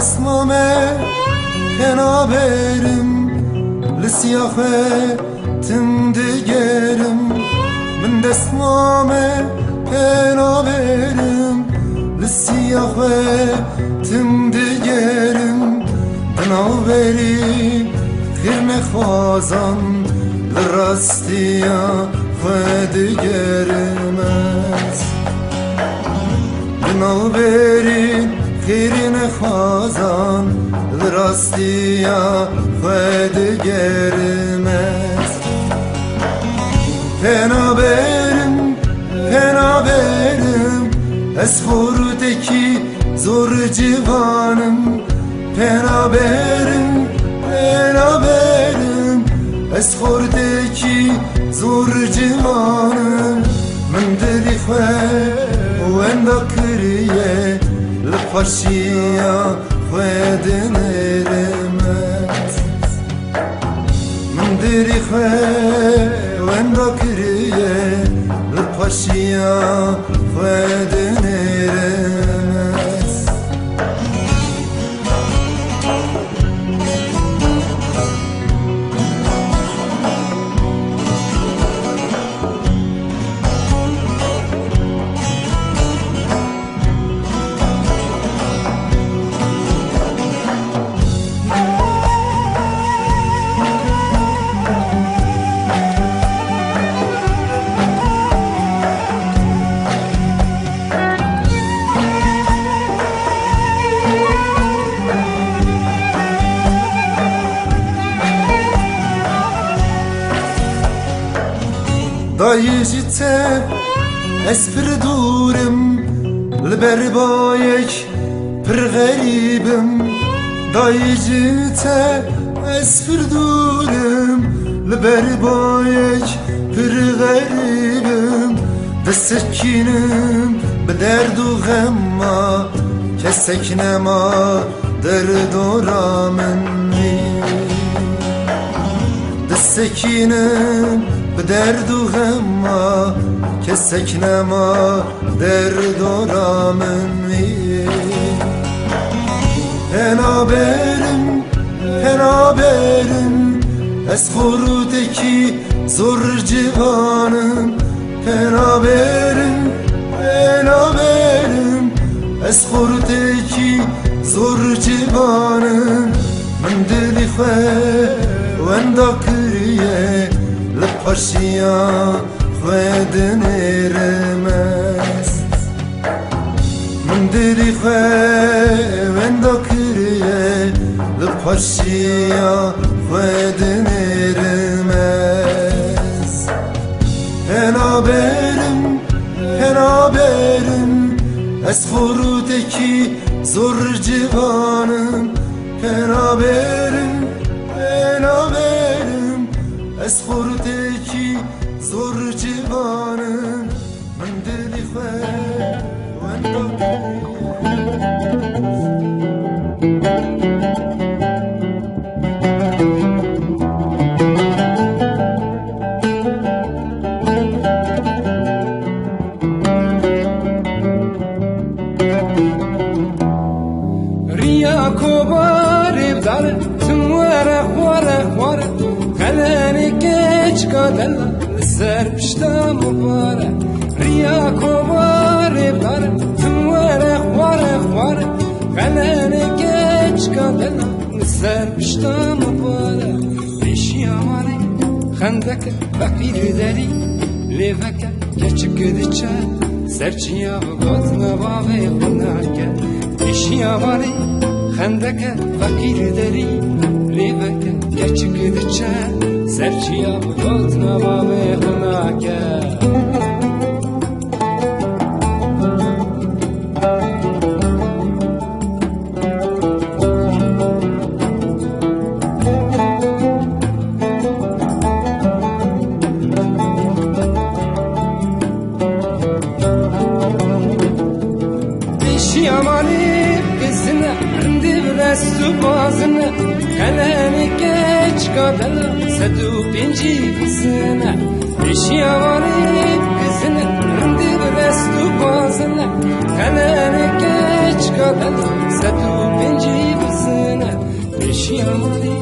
اسمامه خنابرم لسیاخه تندگرم من دسمامه خنابرم لسیاه تم دیگرم بناوری خیر نخوازم لراستیا خود دیگرم است بناوری خیر نخوازم لراستیا خود دیگرم است پنابرم از خورودکی زور جوانم پنابرم از خوردکی زور جوانم من دلی خواه و اندا کریه لپاشیا خواه دنرمت من دلی خواه و اندا کریه لپاشیا خواه دنرمت دایجیته اسپر دورم لبر بایک پر غریبم دایجیته اسپر دورم لبر بایک پر غریبم دستکینم به درد و غما کسک نما درد و رامنی دستکینم به درد و غما کسک نما درد و رامنی پنابرم از خورودکی زور جوانم پنابرم از خورودکی زور جوانم من دلی خواه و اندا کریه لپاشیا خواه دنرم است من دلی خواه و اندا کریه لپاشیا خواه دنرم است پنابرم از خورودکی زور جوانم پنابرم از خوردکی زور جوانم من دلی خواه و اندا ریا کوبار بدار تمواره خواره خلاني كيش قدل السر بشتا مبارة ريا كوبار بدار تمواره خواره خلاني كيش قدل السر بشتا مبارة ليش يا مالي خندك فقير داري ليفك كيشك ديشا سرچيا بغوتنا بابي خناك ليش يا مالي خندك فقير داري ليفك كيشك ديشا سرچيا بغوتنا بابي خناك Şiyamani kızına Rindi bilestu bazına Kalani geç kadala Sedu pinci kızına Şiyamani kızına Rindi bilestu bazına Kalani geç kadala Sedu pinci kızına Şiyamani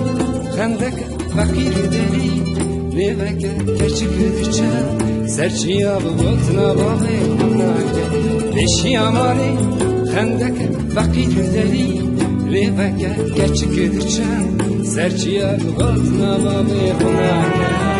Khandak fakir deli Leveke keçik diçer Serçiya bu botna bağı Şiyamani خندك فقير داري ليفك كاتشك درشان سرجيا بغلطنا ما بيخناك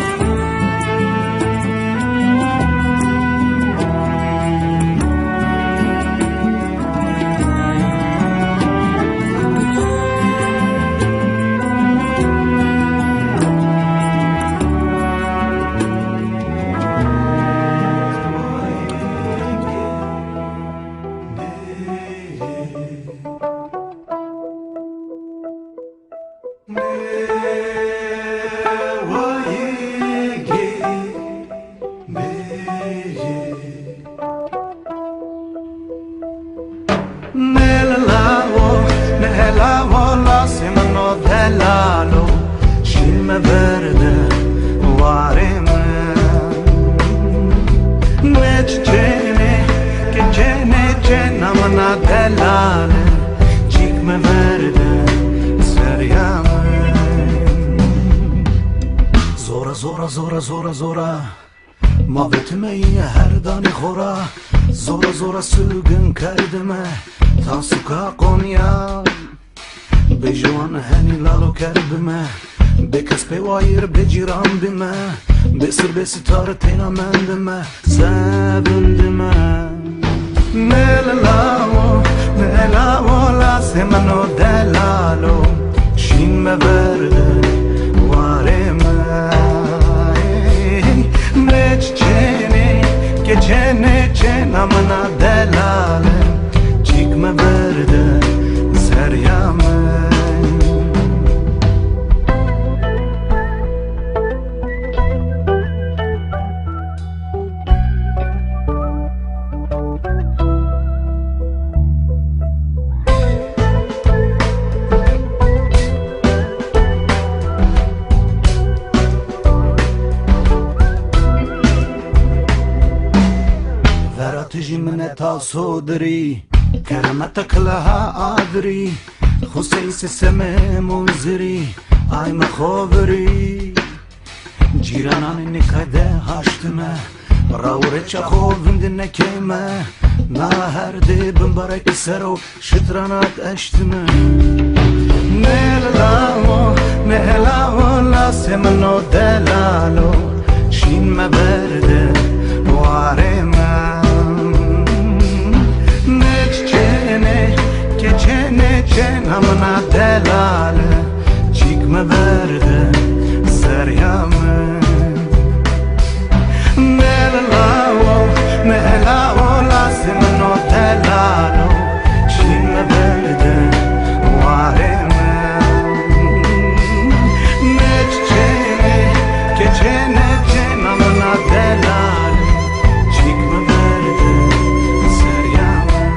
Zora Mavetime her dani khora Zora sugün kerdime Tasuka Konya Bejuan hani lalo kerbime Bekas pewayir beciran bime Besir besitar tena mendime Sebündime Nelalo la semano delalo Shin me verde Vareme Geçene çenamına delale Çıkma verde seryame Tijimne ta sodri Keramata klaha adri Khusayse seme munziri Ay me khovri Ciranan nikade haştime Ravreça khovindine keme Na her dibim barek sero Şitranat eştime Nelamo la semno delalo Shin me verde Vareme Çenamına delale Çıkma verde seryame Nelao lasimno delalo Çıkma verde vareme Geçene çenamına delale Çıkma verde seryame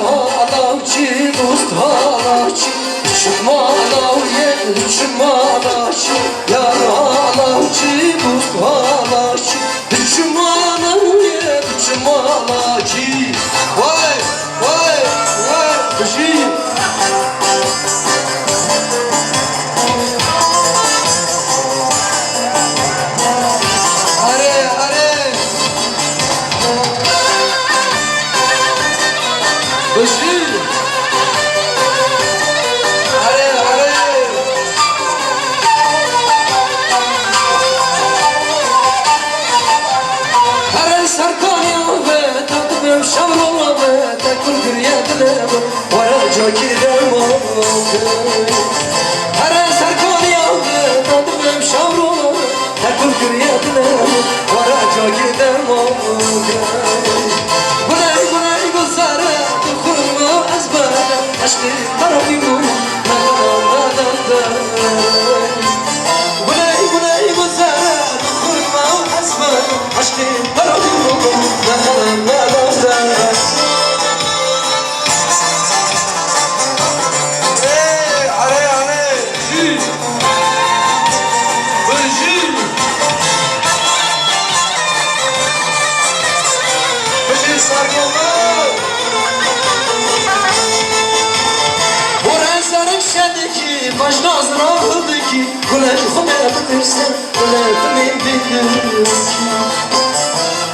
halavçı dost halavçı Düşmanavçı yar halavçı dost halavçı Düşmanavçı Vay vay vay kuşi Are are kuşi Baş nazır ağırdı ki Güneş hume bilirsen Güneşimin bilir ki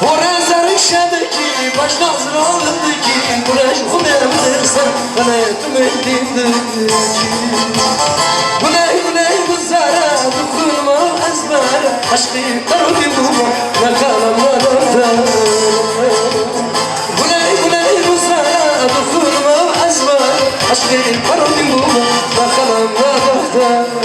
Horazarın şebi ki Baş nazır ağırdı ki Güneş hume bilirsen Güneşimin bilir ki Güney kızara Dokunma ezbere Aşkı kalbi bulma Ne kalanlarında Güney kızara Dokunma ezbere Aşkı kalbi bulma Ne kalanlarında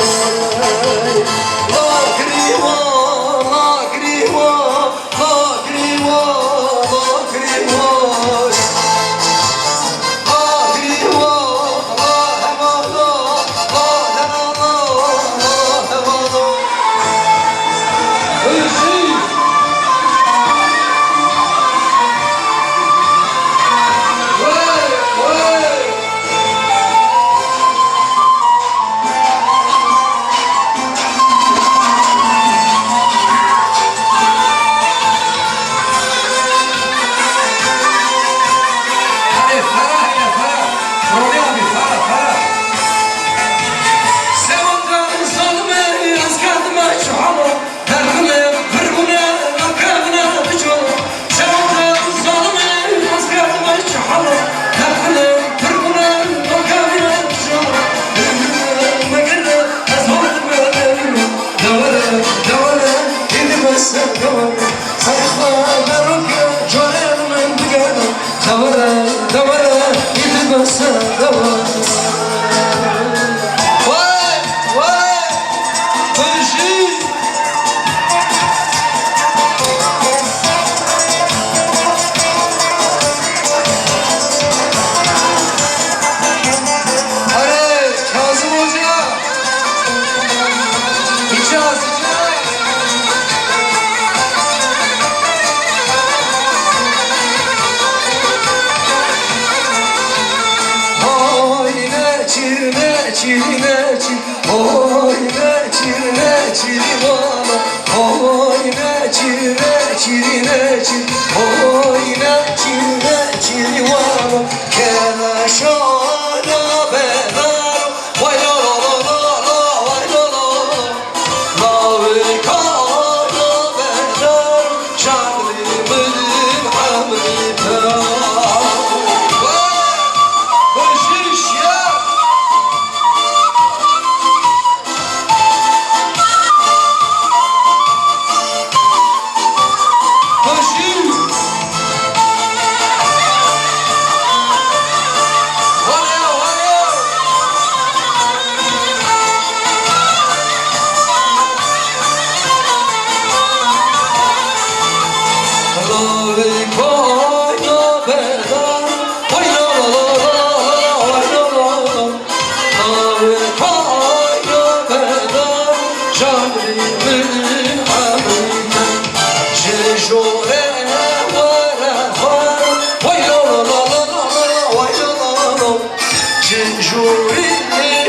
Juri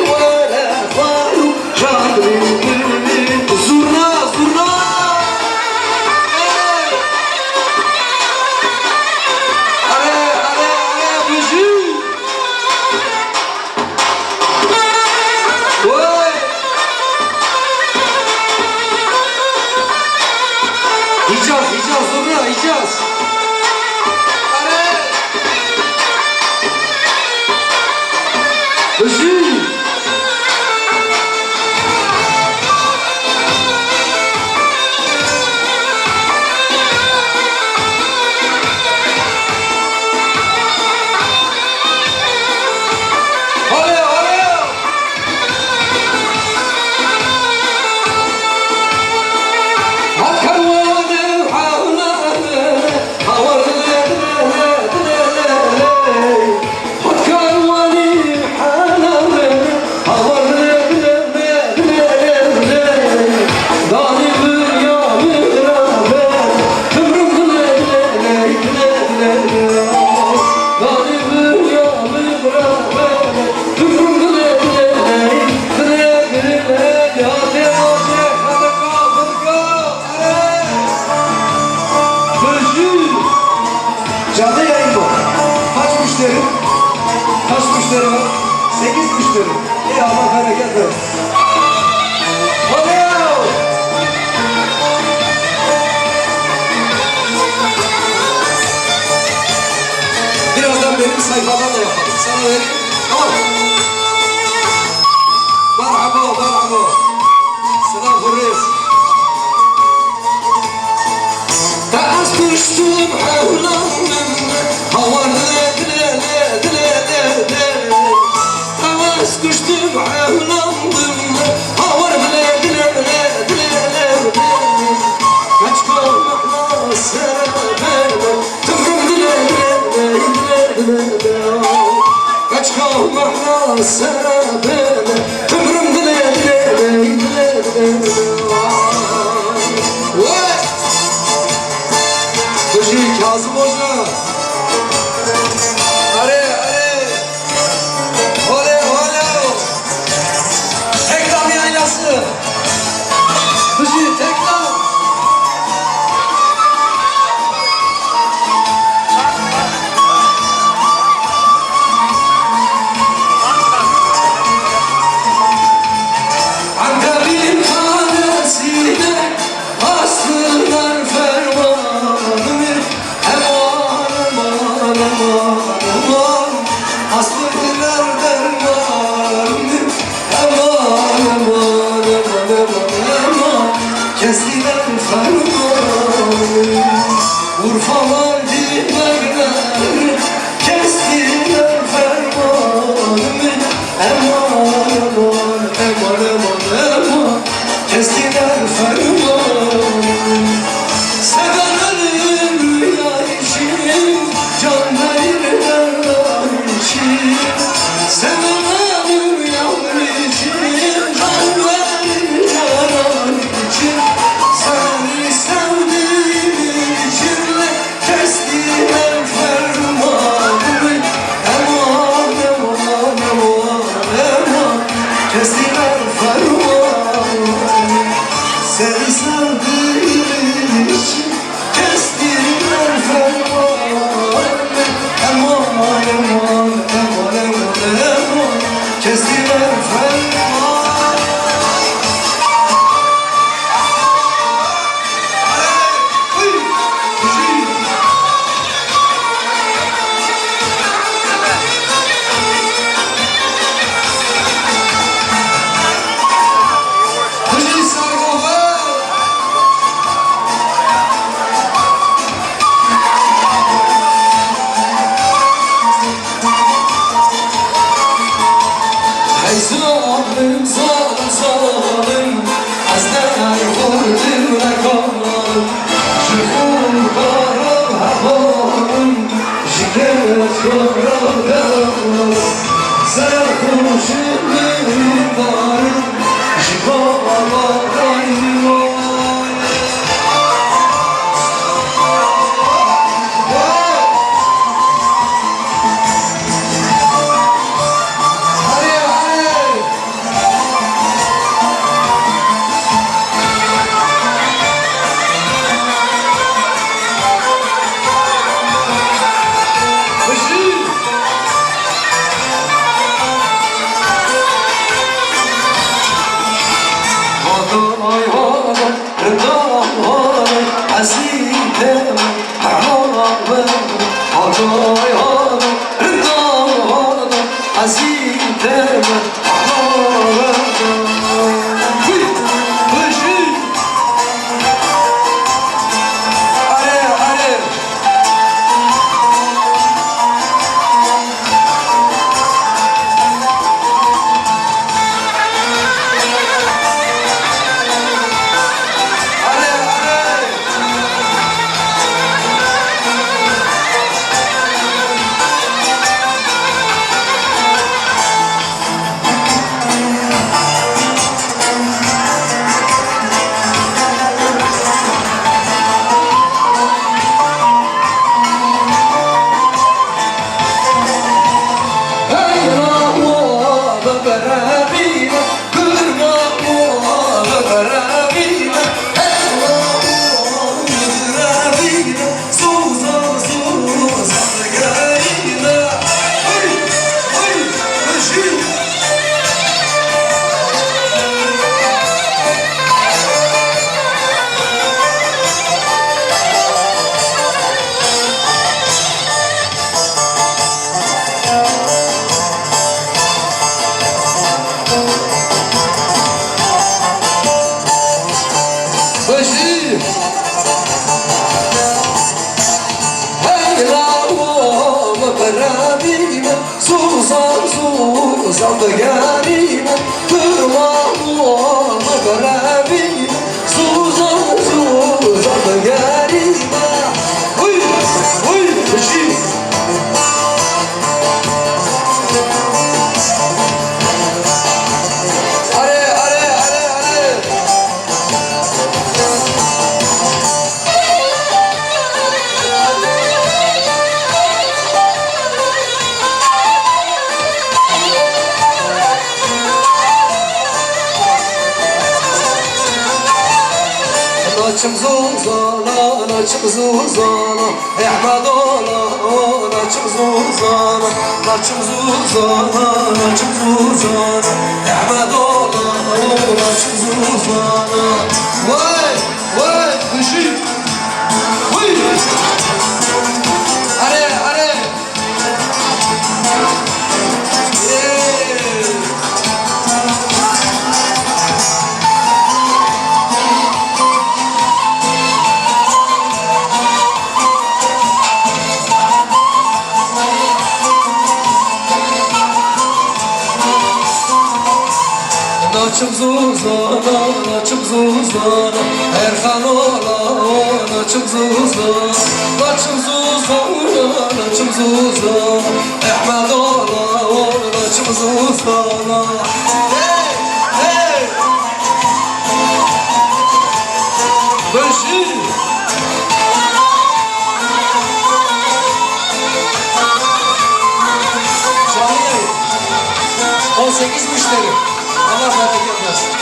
vere faru Jadri Zurna, zurna Ale, ale, ale, buzi Oy Hicaz, Hicaz, zurna, Hicaz Buzi Canlı yayın bu. Kaç müşteri? Kaç müşteri var? 8 müşteri. İyi Allah bereket versin. Hadi! Birazdan benim sayfadan da yapalım. Sana vereyim. Tamam. Merhaba, merhaba. Selam Hürriz. Ters düştüm havlandım. Havarla dile dile dile dile. Ters düştüm havlandım. Havarla dile dile dile dile. Kaç kalmakla sebebe. Tümrüm dile dile dile dile dile. Kaç kalmakla sebebe. Tümrüm dile dile dile dile dile. Kazım Hoca Are Ole Tekram yaylası Hıcı tekram Antep'in tanesine aslılar fermanımı Aslılar dermanı Aman aman aman aman Kestiler fermanı Urfalar dinlerler Kestiler fermanı Aman aman aman aman aman Kestiler fermanı Sevenlerin rüya için Can verirler için Sevenlerin rüya için Can verirler için Seni sevdiğim için حزين دائما Susam da garime, kırmam garime. Susam da garime. Uy, uy, uy. Naçım zuzana, naçım zuzana, Ahmet ola, naçım zuzana, naçım zuzana, naçım zuzana, Ahmet ola, naçım zuzana. Vay, vay, kuşu, vay. Are. Naçım zuzana, Erkan ola, naçım zuzana, naçım zuzana, Ahmet ola, naçım zuzana. Hey, hey, Beşir. Şahane, 18 müşteri. Allah bereket versin.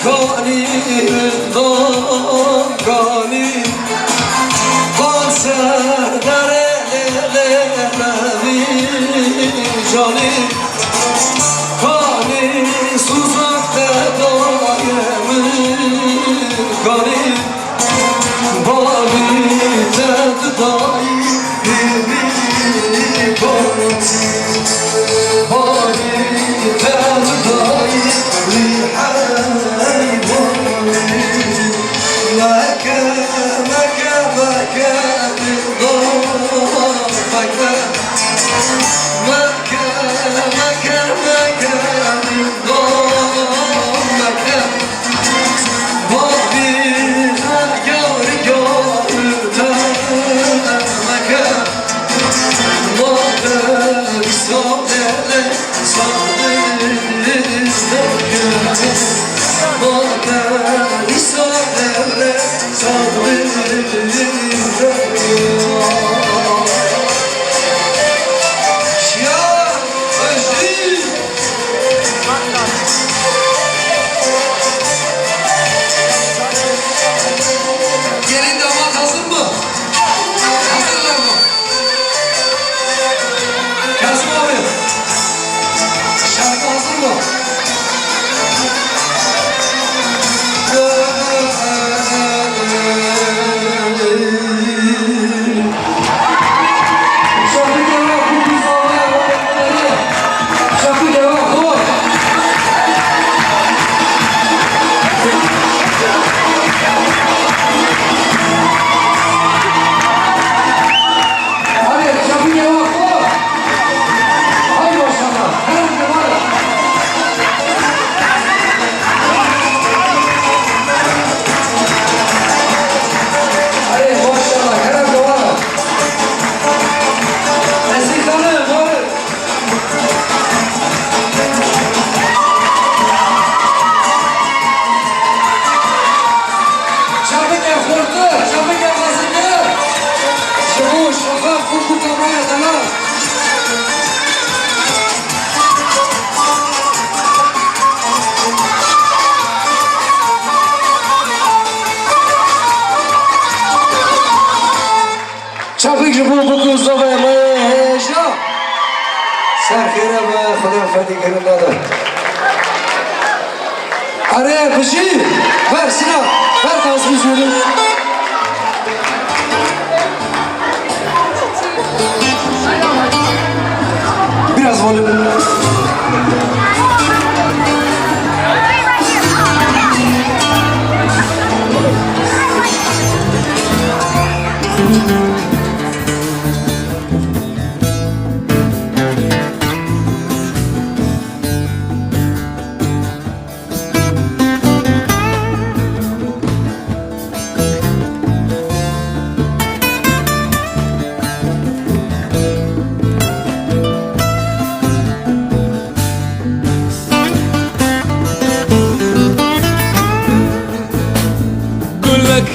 Kani rıdvan kani Kanser derelevi cani Kani suzakta dayemin kani Bani teddayi bir kani Bani teddayi Bobby خير ما خدا فدي كرم هذا أري بشي ver Sinan ver tasbih söyle biraz volüm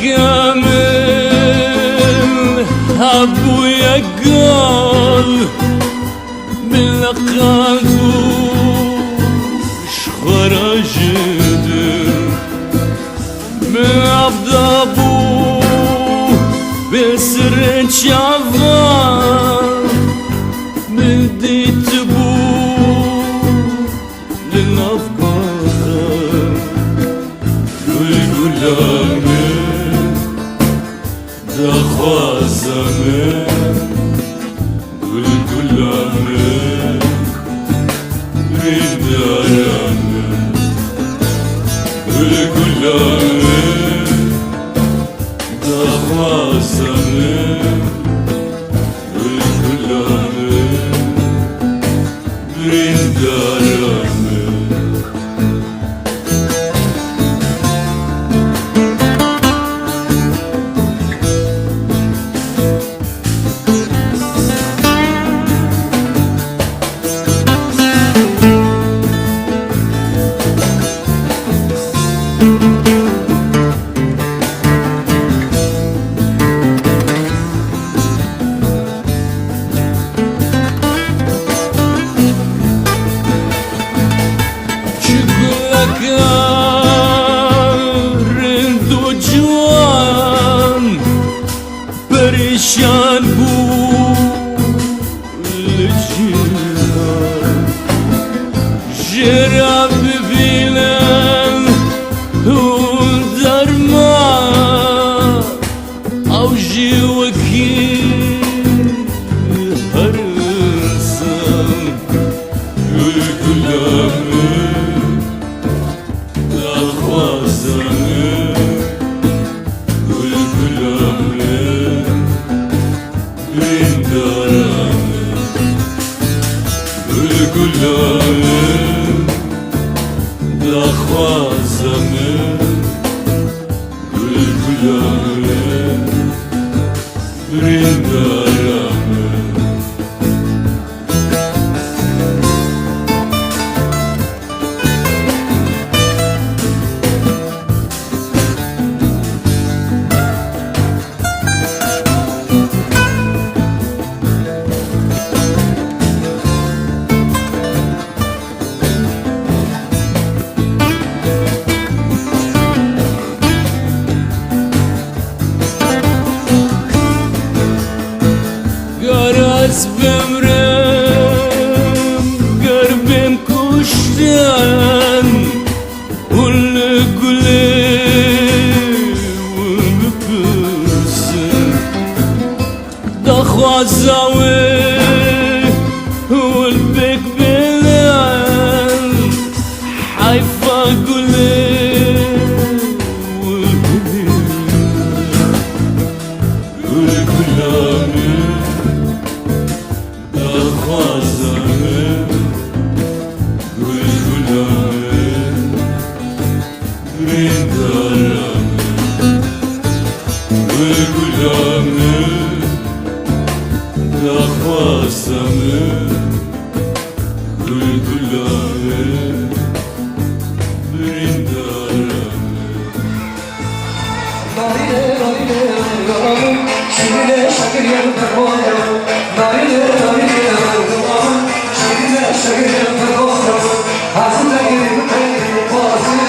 كامل أبويا قال بالقادوش خرجت من عبد أبوه بسر شعفان بديت بوه للأفكار والقلامي دخوازمي والقلامي ردارمي والقلامي دخوازمي والقلامي ردارمي perişan bu lücüman Jerabi bilen darma avcı vakit harınsan Gülgülemi dağvazanı Gülgülemi rindarami Gülgülemi dağvazanı Gülgülemi rindarami Garaz bömrem garbem kuştan Ulle güle ulle pürsün Dakhwazawe ul bek belen Hayfa güle ul gülami Dakhwazame Gülgülame Rindarame Gülgülame Dakhwazame Gülgülame Rindarame Şirine şakir yanıdır boğazım Narine şirine şakir yanıdır boğazım Hazırda gelip boğazım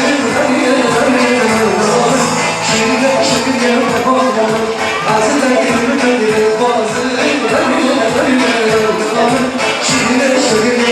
Şirine şakir yanıdır boğazım Hazırda gelip boğazım Şirine şakir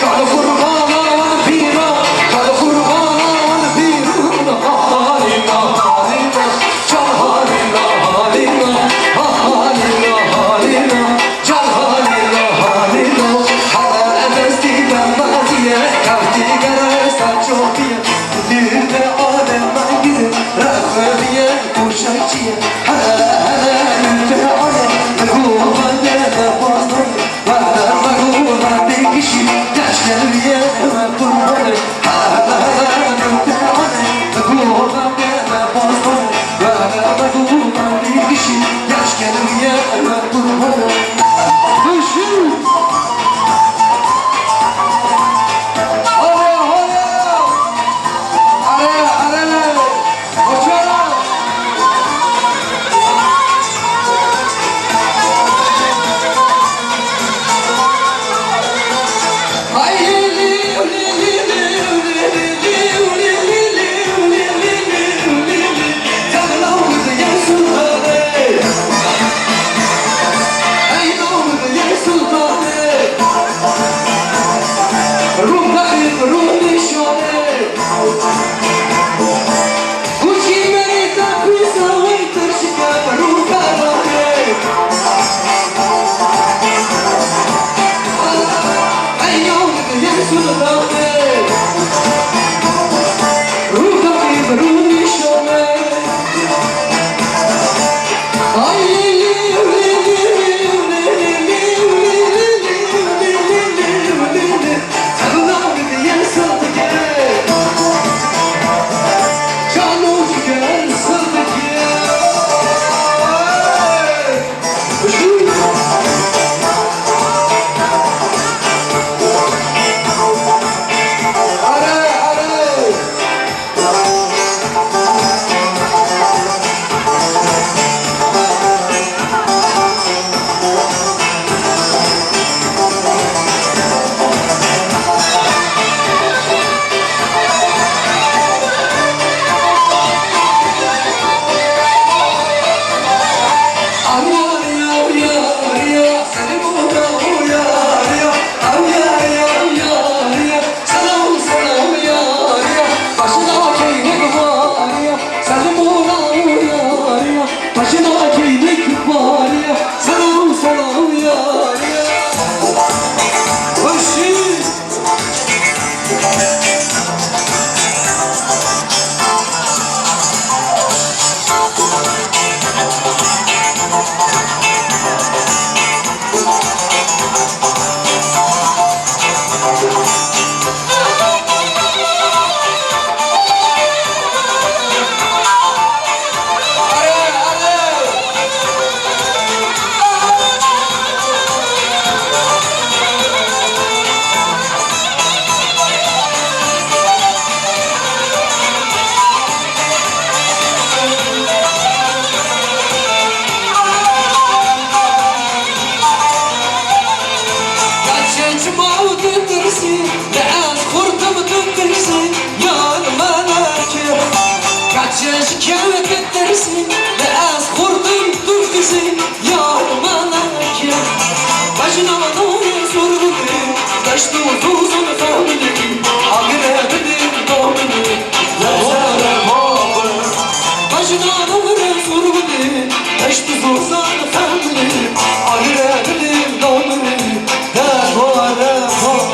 Gotta put Taştı uzun hamile Agrebedim domini Lezere babı Başına doğru sorguli Taştı uzun hamile Agrebedim domini Lezere babı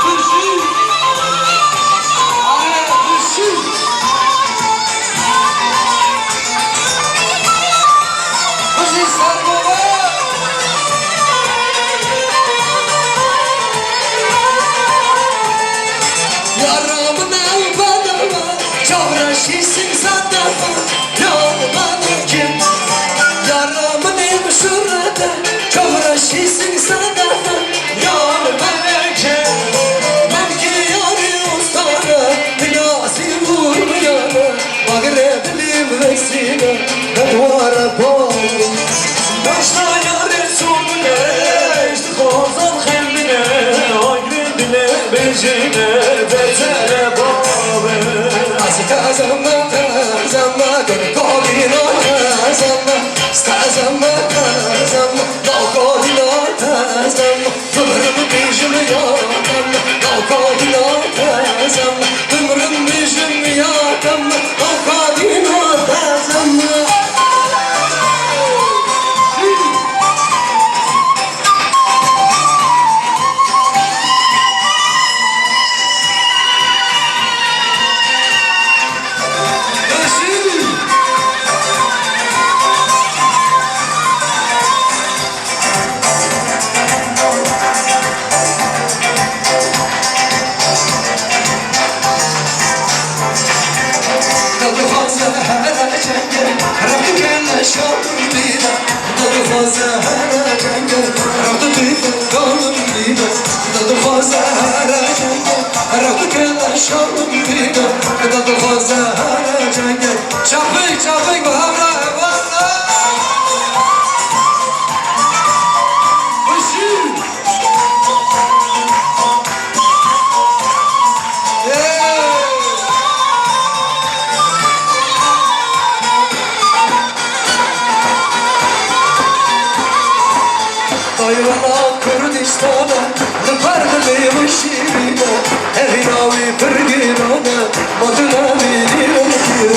Kırşı Kırşı Kırşı sargıva Yaramın elbadama Çavraşisin zadama Yolmanı kim Yaramın elbşurada Çavraşisin zadama Yolmanı kim Memki yarı ustana Binasi vurmayana Mağreblim vesile Bedvara bağlı Başla yarı sonuna İşte kozan kendine Agri dile bejine Betere babı Azika zamma zamma Kodino zamma Stazamma zamma Kodino zamma Tümrüm bijim yakamma Kodino zamma Tümrüm bijim yakamma Kodino zamma Çapık çapık bağla bağla Işık Dayvana Kürdistan'a Lıpardalıyım şirine Evinavi pırgirana Madına biliyorum ki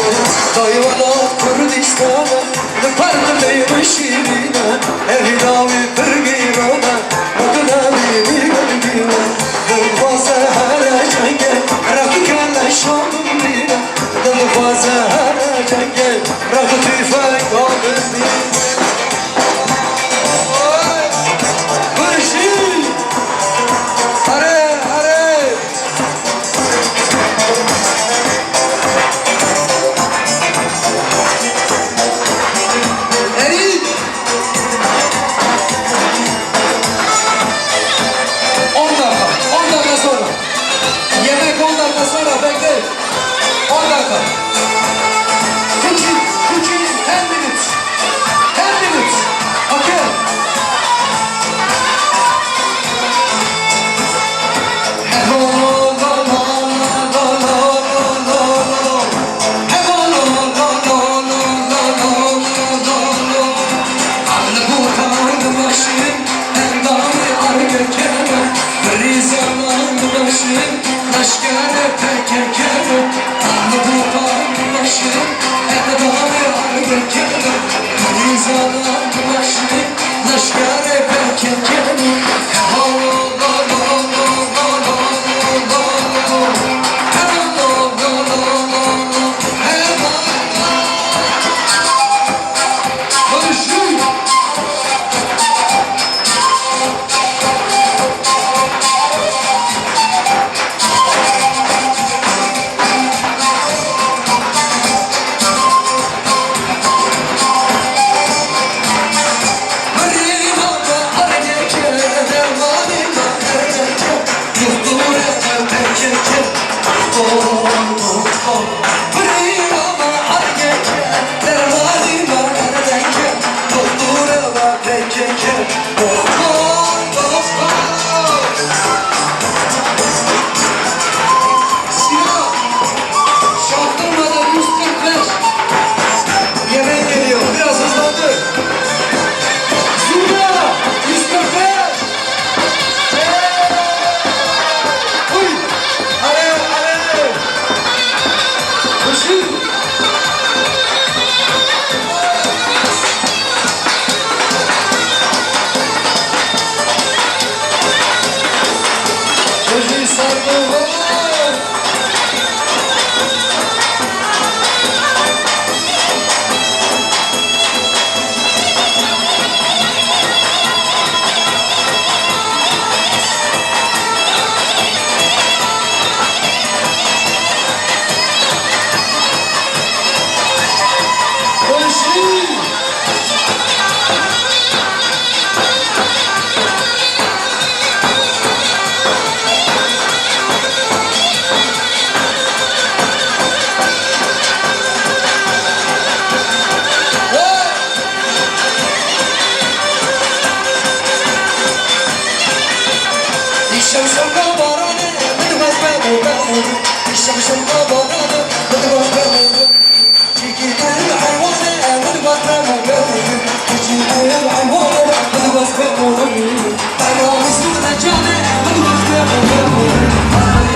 Dayvana Kürdistan'a Lıpardalıyım şirine Evinavi pırgirana Madına biliyorum ki Dılfazı her cenge Rakı kelle şanım dine Dılfazı her cenge Rakı tüfek alın dine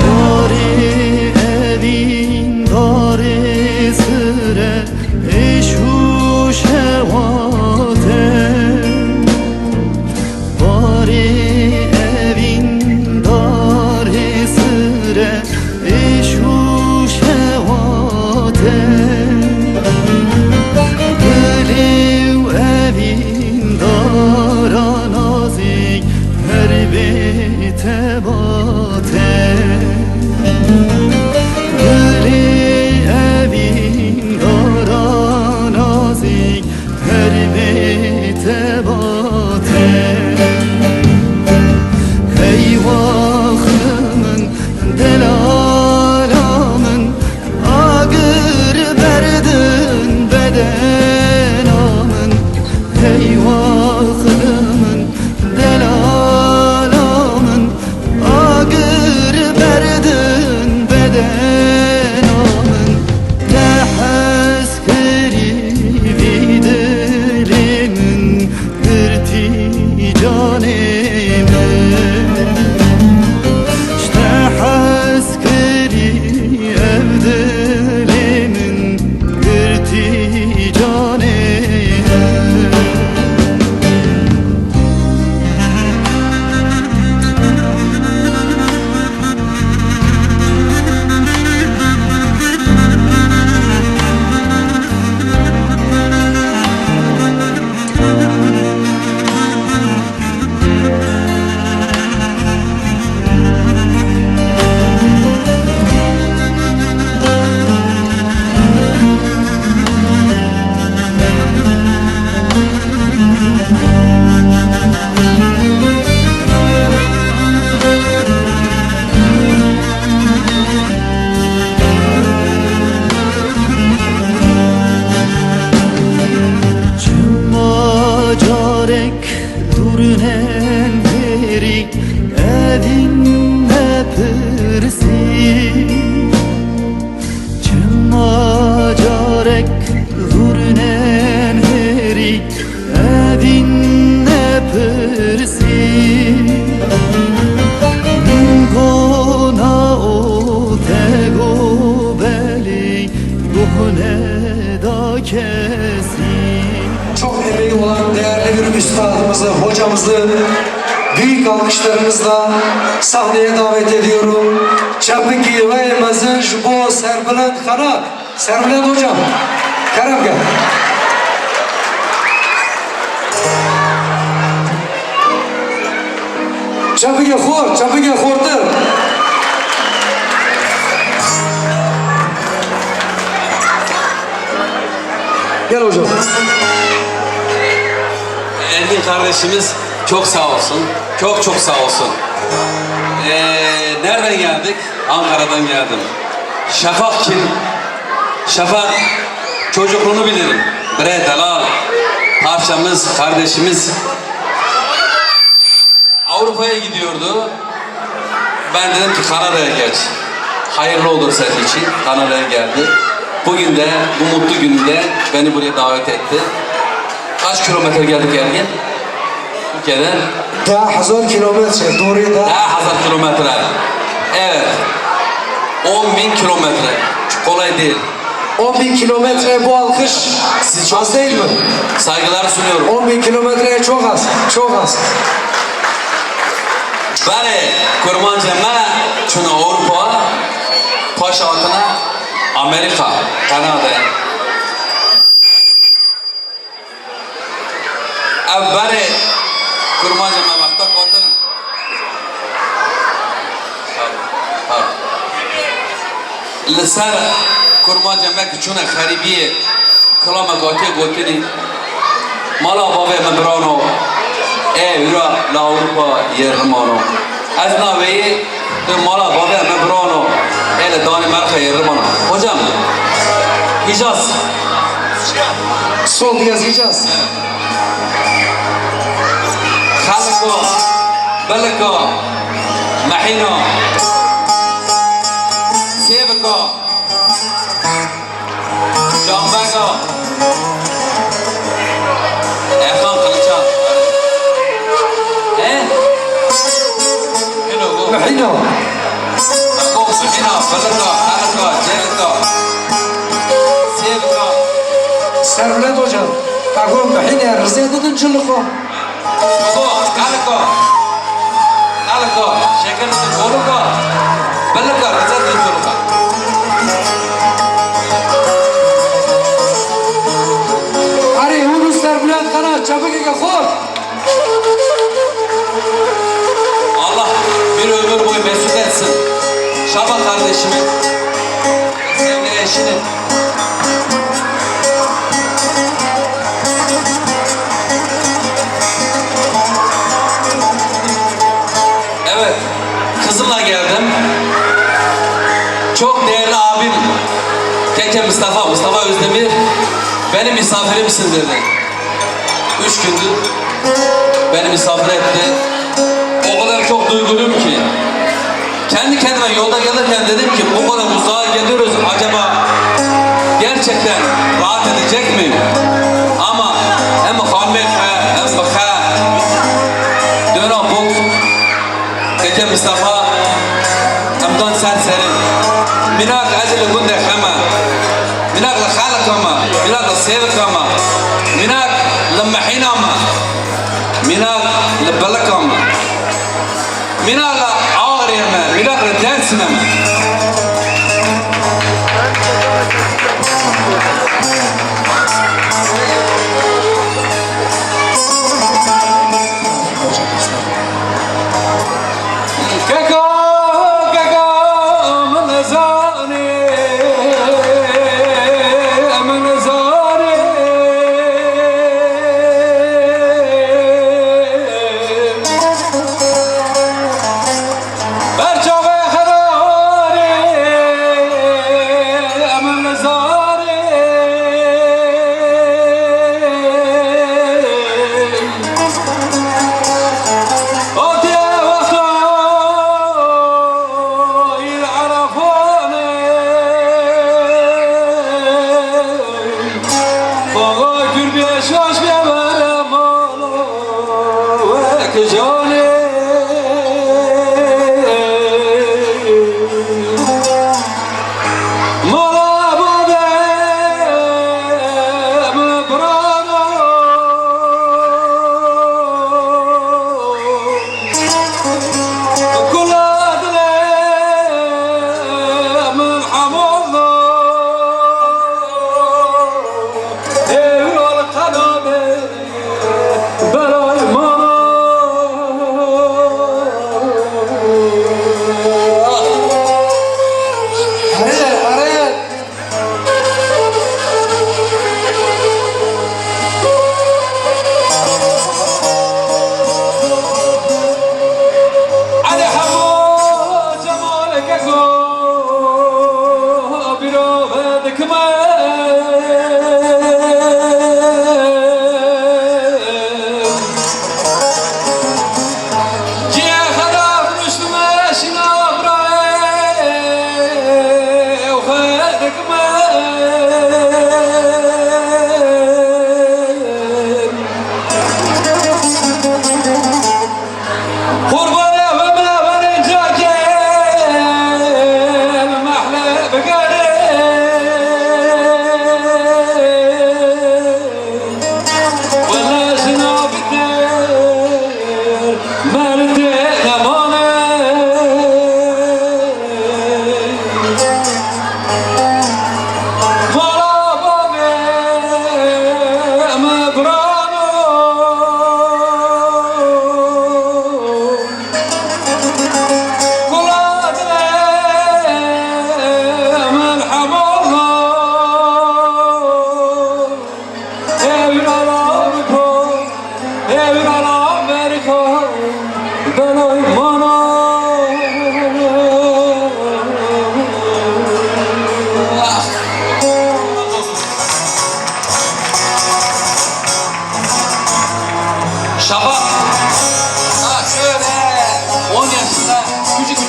داری evin داری سره ایشو شواته داری evin داری سره ایشو شواته دلیو evin دارا نازی هر بیت باته Çok emeği olan değerli bir üstadımızı, hocamızı büyük alkışlarınızla sahneye davet ediyorum. Çapıki ve mazınj bu Serbiland Kara. Serbiland hocam. Kerem gel. Çapıki khortir. Gel hocam. Engin kardeşimiz çok sağ olsun. Çok çok sağ olsun. Nereden geldik? Ankara'dan geldim. Şafak kim? Şafak çocukluğunu bilirim. Bre Dalal. Parçamız, kardeşimiz Avrupa'ya gidiyordu. Ben dedim ki Kanada'ya geç. Hayırlı olur senin için. Kanada'ya geldi. Bugün de bu mutlu günde beni buraya davet etti. Kaç kilometre geldik Ergin? Ülkeden? Daha 1000 kilometre. Doğru da. Daha 1000 kilometre. Evet. 10.000 kilometre. Kolay değil. 10.000 kilometre bu alkış Siz çok az değil mi? saygılar sunuyorum. 10.000 kilometreye çok az. Çok az. Bari kurmancı ma çünkü Avrupa baş altına Amerika, Kanada. Bari kurmancı ma vakta kontana. لسر کرما جمع کچونه خریبی کلام گاتی گوتنی مالا بابه مبرانو ایرا لا اروپا یرمانو از ناوی مالا بابه مبرانو ایل دانی مرخ یرمانو hocam Hicaz Sol biraz Hicaz. خلقو بلکو Mahino Sevko Jambago Erkan Kılıçan Hello Mahino Ako Mahino Balako Alako Jelko Sevko Servlet hocam. Takım Mahine Rıza Dudunçuluko. Ako Alako Alako Şeker Boluko Balako Rıza Dudunçuluko Ari onu Servlet kana çabuk eke khor. Allah bir ömür boyu mesut etsin. Şaban kardeşimi, sevgili eşini. Evet, kızımla geldim. Çok değerli abim, Keke Mustafa Özdemir, benim misafirimsin dedi. 3 gündür beni misafir etti. O kadar çok duyguluyum ki. Kendi kendime yolda gelirken dedim ki bu kadar uzağa geliyoruz, acaba gerçekten rahat edecek miyim? Ama hem Muhammed hem Bakha dönem bu Keke Mustafa hem serserim minak acele günde kama minak la khalak kama minak la sevk kama minak la mahina kama minak la balak kama minak la ağrı yeme minak la dans yeme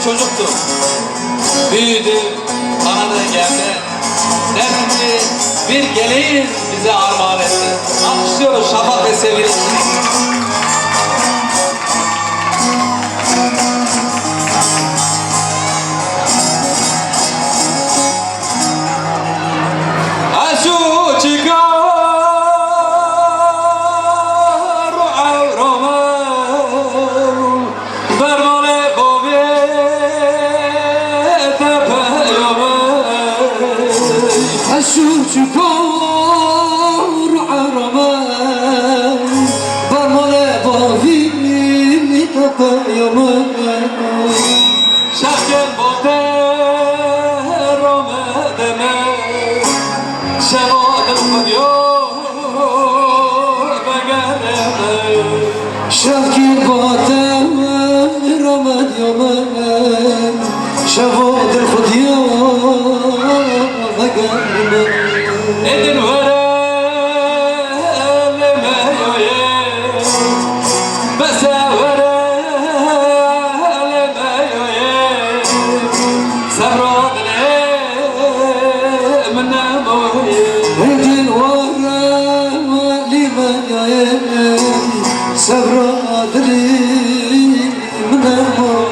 çocuktu. Büyüdü, Kanada'ya geldi. Derdi bir geleğin bize armağan etti. Alkışlıyoruz Şafak ve sevgilisini. شاكر باتم رمد يومن شفاد الخديا وقرب Edin vereleme yoye Bese vereleme yoye Sabradne minnem oye Edin varem limen yayem Sabradli minnem oye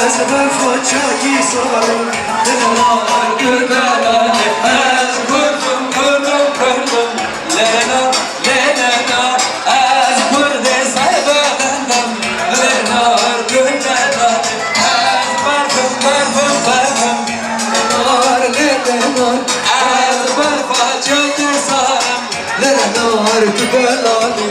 از برف چاکی سارم دل نار گلبرانه از Kurdum kurdum kurdum Lena Lena Az burada saybalandım Lena Lena Az parfüm parfüm parfüm nar lele nar Az barfa çöktü sarım lele nar gülbelani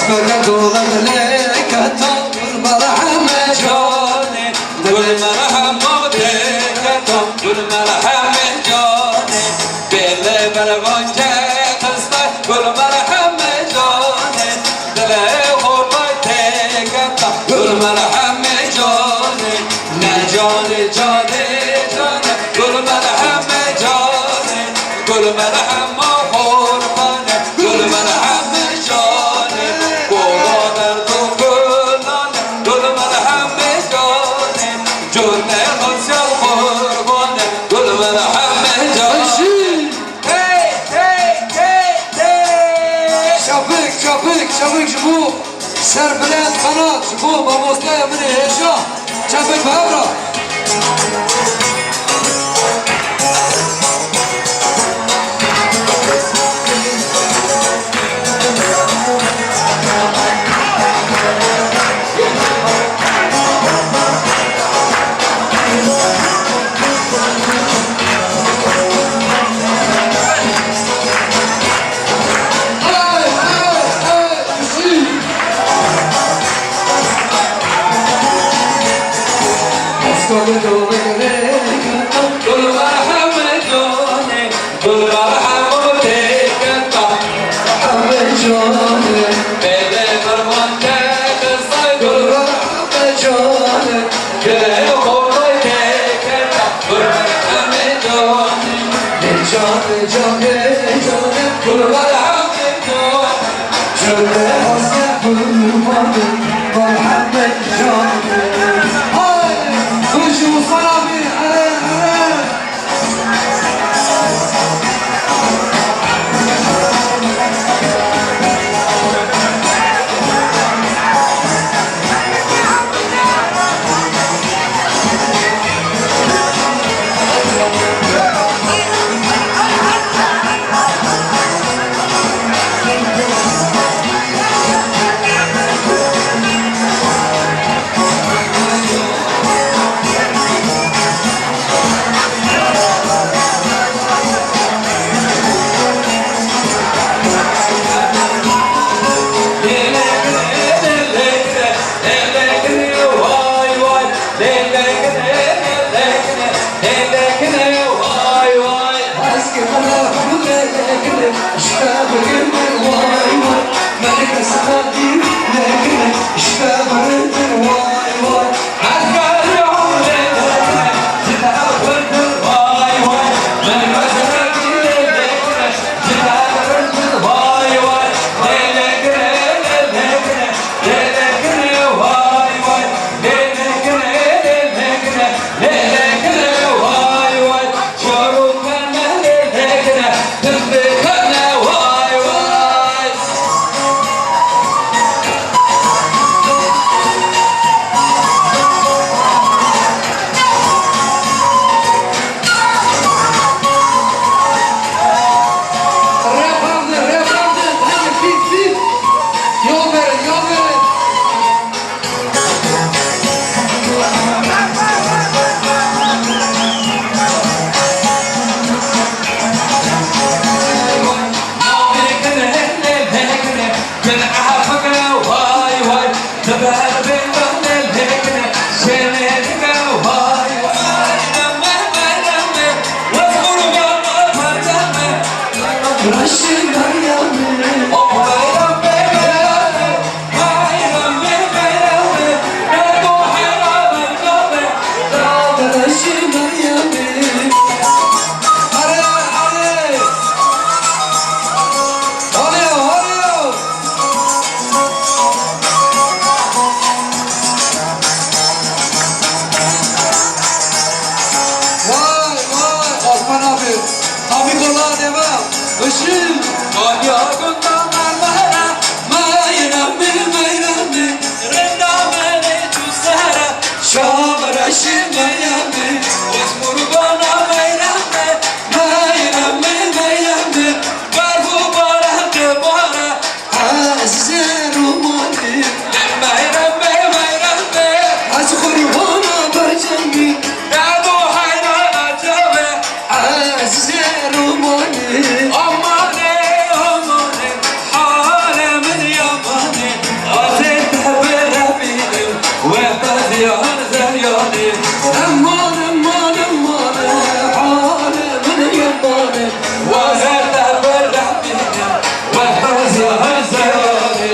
Böyle dolan lekatan merhame Jane Gül merhaba deketam Gül merhaba jane Belle bergonca kızlar Gül merhaba jane Dile horbay deketam Gül merhaba jane Ne jane jane jane Gül merhaba jane Gül merhaba horbane Gül merhaba jane Golar dokunane Gül merhaba jane Cürme konsel kurbane Gül merhaba jane Hey hey hey hey Şapık şapık şapık bu Serbilen kanat bu Mamosla emri heşa Şapık bavra Böyle dolan lekatan Gül merhaba jane Gül merhaba deketam merhame Belle bergonca kızlar Gül cane Gül horbay deketam Gül merhaba jane cane cane Gül merhaba jane Şöyle hasret kurbanı Merhamet cane Hay Kuşu sana bir ere Şabraşın Meryem'i Bayram bayram bayram bayram ne bu hayran kabe Şabraşın Meryem'i Hadi hadi Oluyor oluyor Vay vay Osman abi Abi kola devam Işıl Konyağından mermere Mayramı mayramı rendamene tuzlara Şabraşın Meryem'i Osmurgana meyrame Mayramı mayramı Barbu barandı bara Azize Romani Meyrame meyrame Az kurhana barcami ne bu hayran kabe Azize Romani Amane amane halemin yamane Azet berebinim ve beziyan zeryani Aman aman aman Halemin yamani Azet berebinim ve beziyan zeryani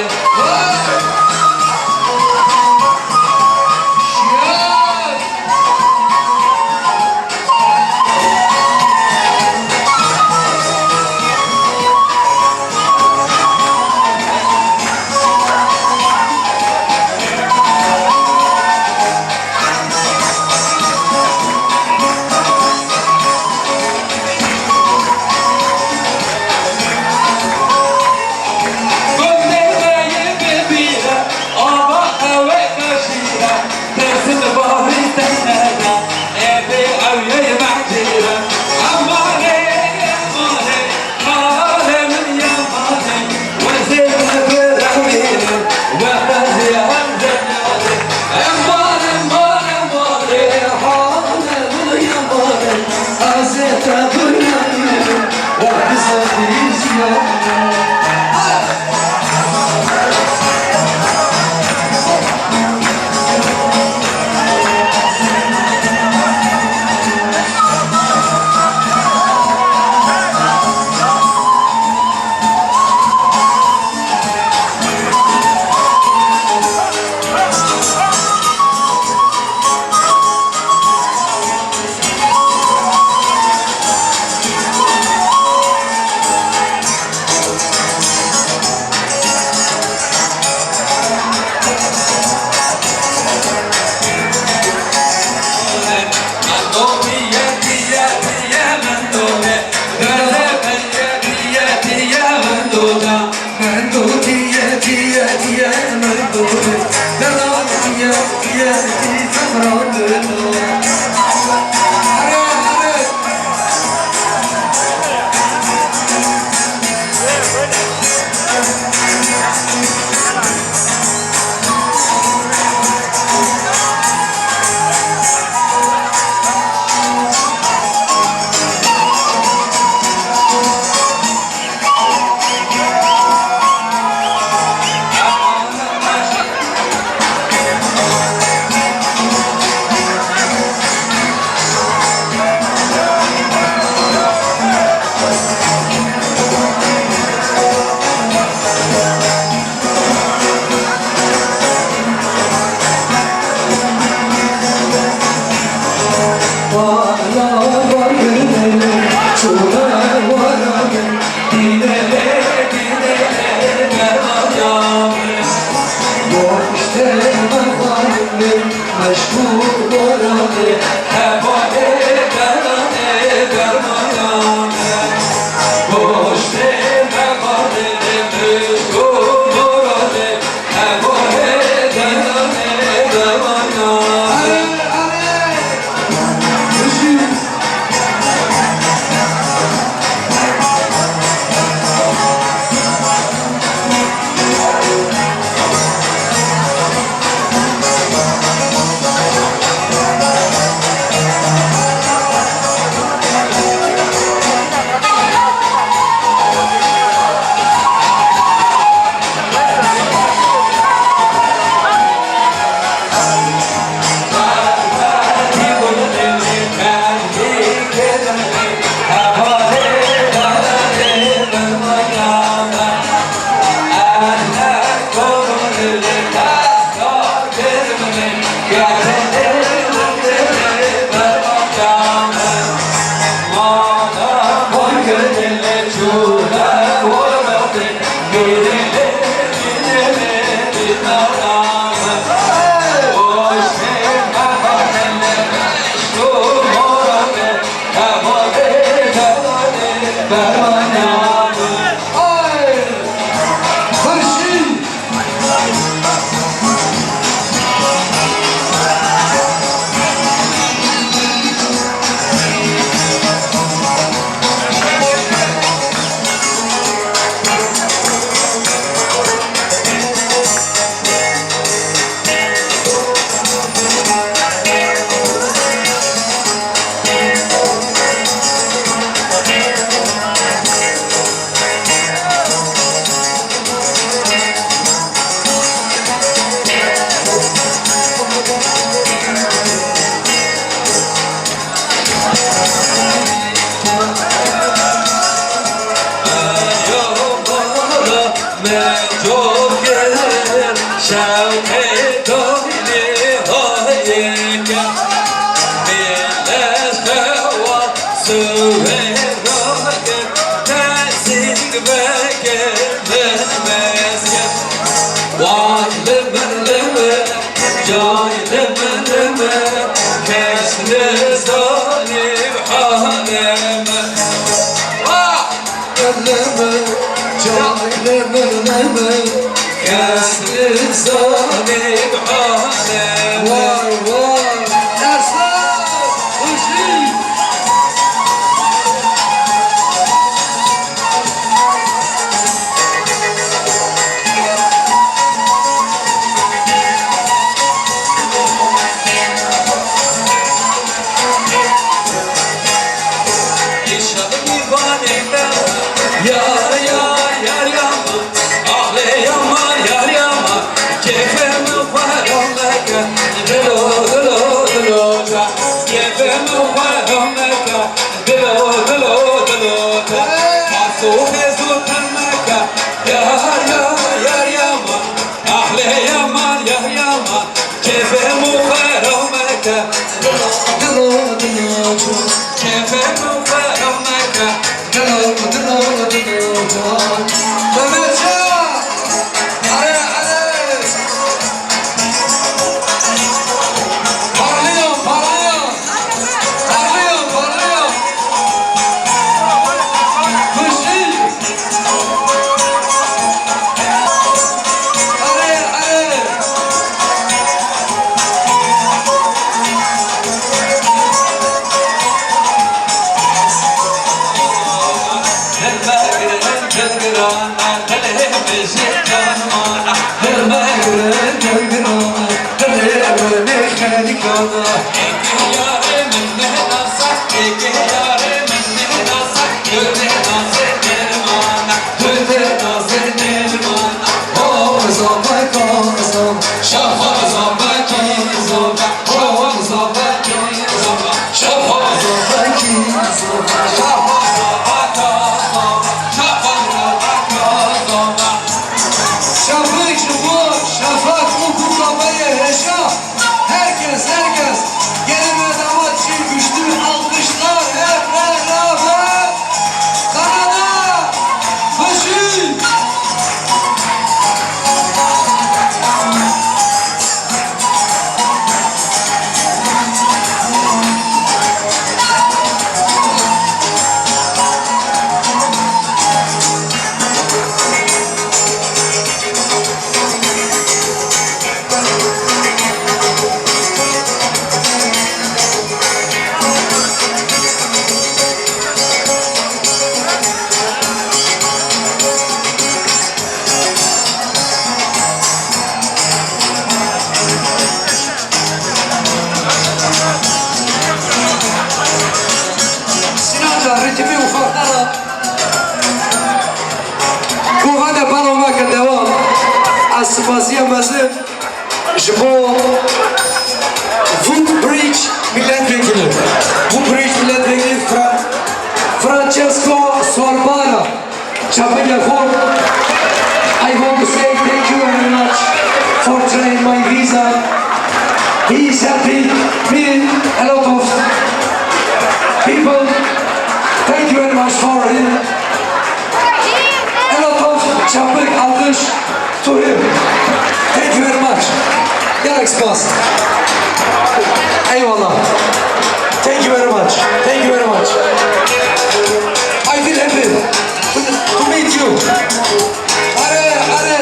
Aman aman aman Halemin yamani Azete Burani O kısa dizyanı Mendo diye diye diye mendo Dara diye diye diye mendo Hare hare vermez Vay limir Cay limir Kesli zalim halime Vah limir Cay limir Kesli zalim halime Vay vay. Erslan Hüseyin Yaşadım divanede Yar yar yar yaman Ah le yaman yar yaman Keyfimi faromeka Dilo dilo dilo Keyfimi faromeka Dilo dilo dilo Masume zultanmeka Yar yar yar yaman Ah le yaman yar yaman Keyfimi faromeka Dilo dilo dilo Keyfimi faromeka Dilo dilo dilo Mehmetcan. Hadi hadi. Parlıyor parlıyor. Parlıyor parlıyor. Hüseyin. Hadi hadi. Şafak bu, şafak bu kutlamayı yaşa. Herkes gelime damat için güçlü alkışlar hep beraber. Kanada, Hüseyin. Sinanca ritmi ufaktan al. Bu hadi bana devam. Asipasiyemezin bu Woodbridge milletvekili. Woodbridge milletvekili Francesco Sorbara. Çapelyakon. I want to say thank you very much for trying my visa. He is helping me a lot of people. Thank you very much for him. A lot of çapık alkış to him. Thank you very much. Galaxy Pass. Eyvallah. Thank you very much. Thank you very much. I feel happy to meet you. Hadi, hadi.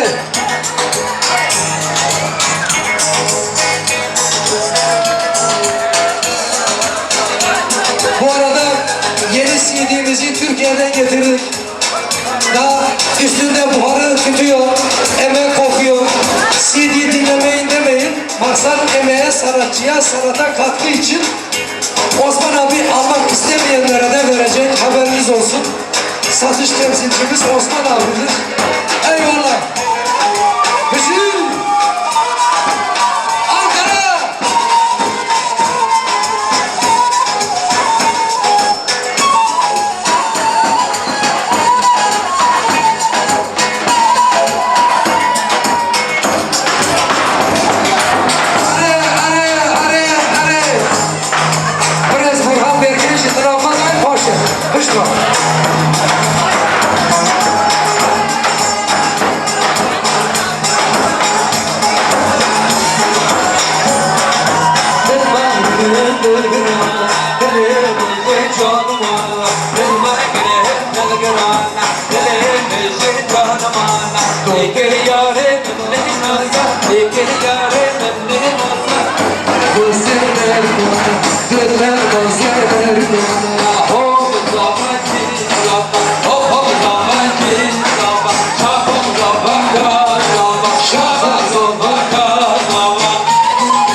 Bu arada yeni CD'mizi Türkiye'den getirdik. Daha üstünde buharı tutuyor, emek kokuyor. CD dinlemeyin demeyin. Maksat emeğe, sanatçıya, sanata katkı için Osman abi almak istemeyenlere de verecek, haberiniz olsun. Satış temsilcimiz Osman abidir. Eyvallah. Hüseyin. Ankara.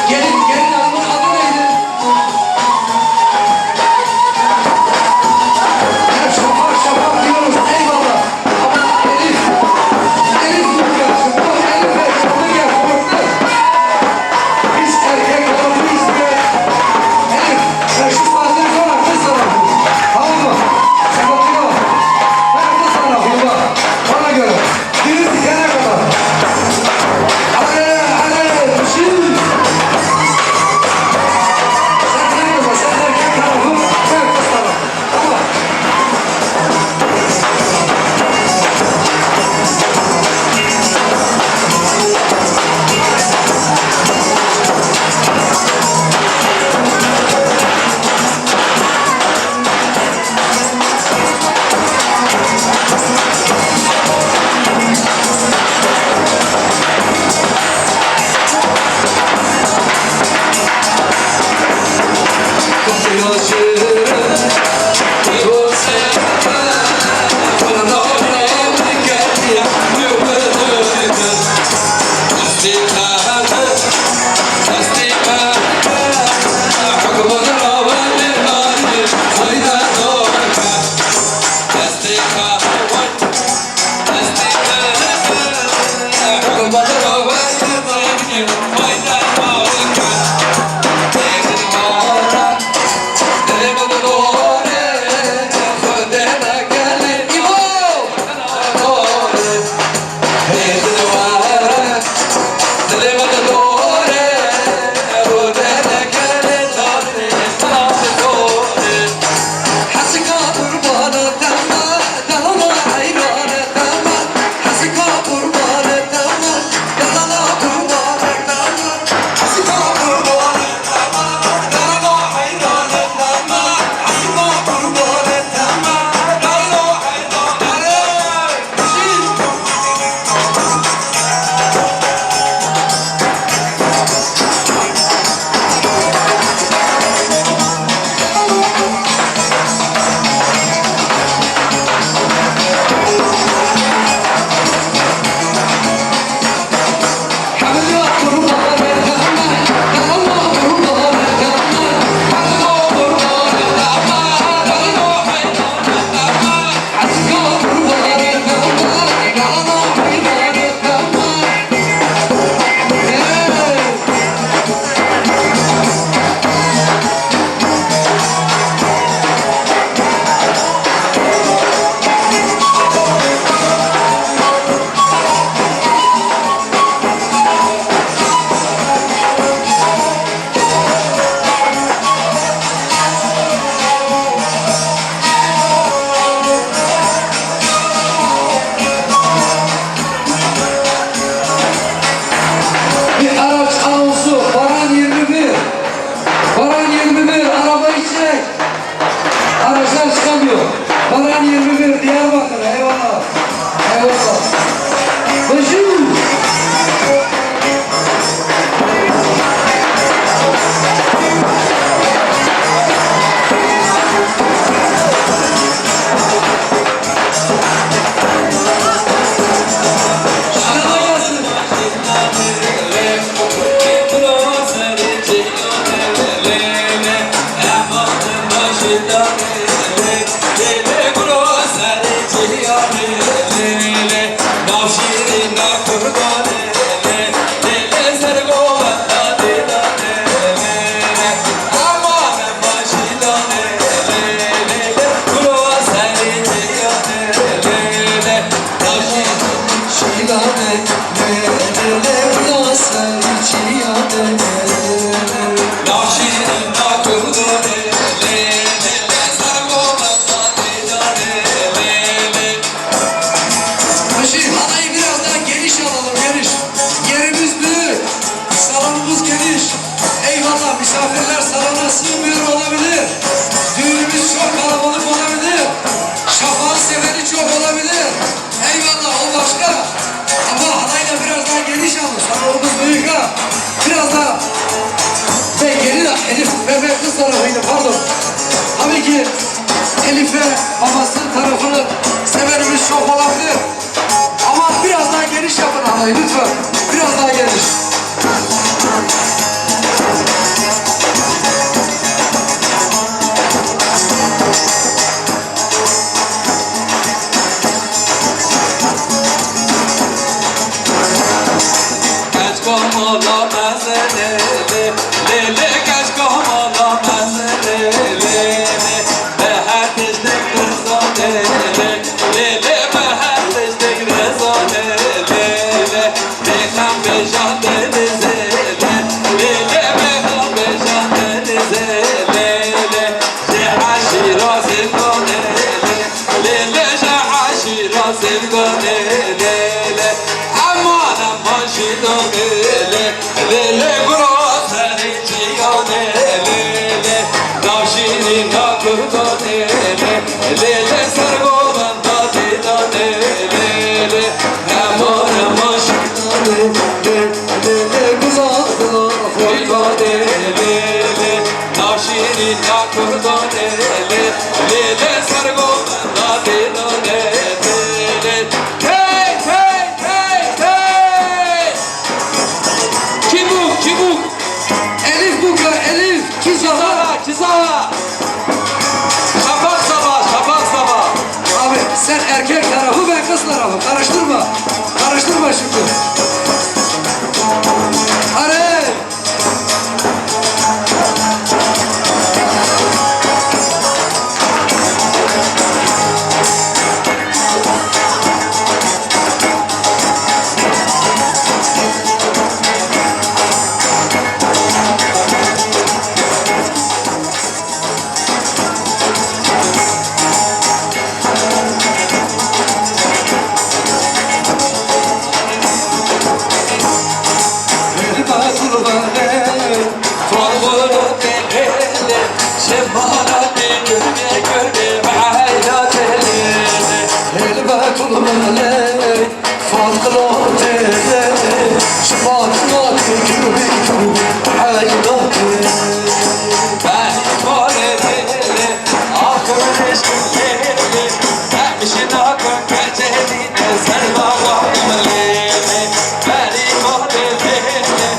Gelin hanımın adı neydi? Ya şafak diyoruz, eyvallah. Ama Elif gel, Elif'e çabuk gel, korktu. Biz erkek olamayız be. Elif, sen şu saatten sonra kız sana. tarafıydı, pardon. Tabii ki Elif'e babası tarafını sevenimiz çok olabilir. Ama biraz daha geniş yapın halayı lütfen. Biraz daha geniş. Kaç komala mezele, lele kaç komala mezele, lele behar tezlik rezale, lele behar tezlik rezale, lele bekam bejan denize, lele bekam bejan denize, lele jaha şiraz evgane, lele jaha şiraz evgane, lele aman aman şidone, lele gros hericiyane, lele navşini nakurdane, lele sargolan dadidane, lele aman aman şidone, lele güzel koydane, lele navşini nakurdane, lele sargolan dadidane, lele hey hey hey hey çibuk çibuk Elif Buka, Elif, Kizara. çizara şafak sabah şafak sabah Abi sen erkek tarafı, ben kız tarafı. Karıştırma. Karıştırma şimdi. Hadi. Falgulu delele şemara gülme gülme hayda delele Elbet olmalı, farklı tele, şımartma tükürü haydatı. ben kore delele akıl eşkin lele Emşin akıl geceline selva vakım lele beni kore lele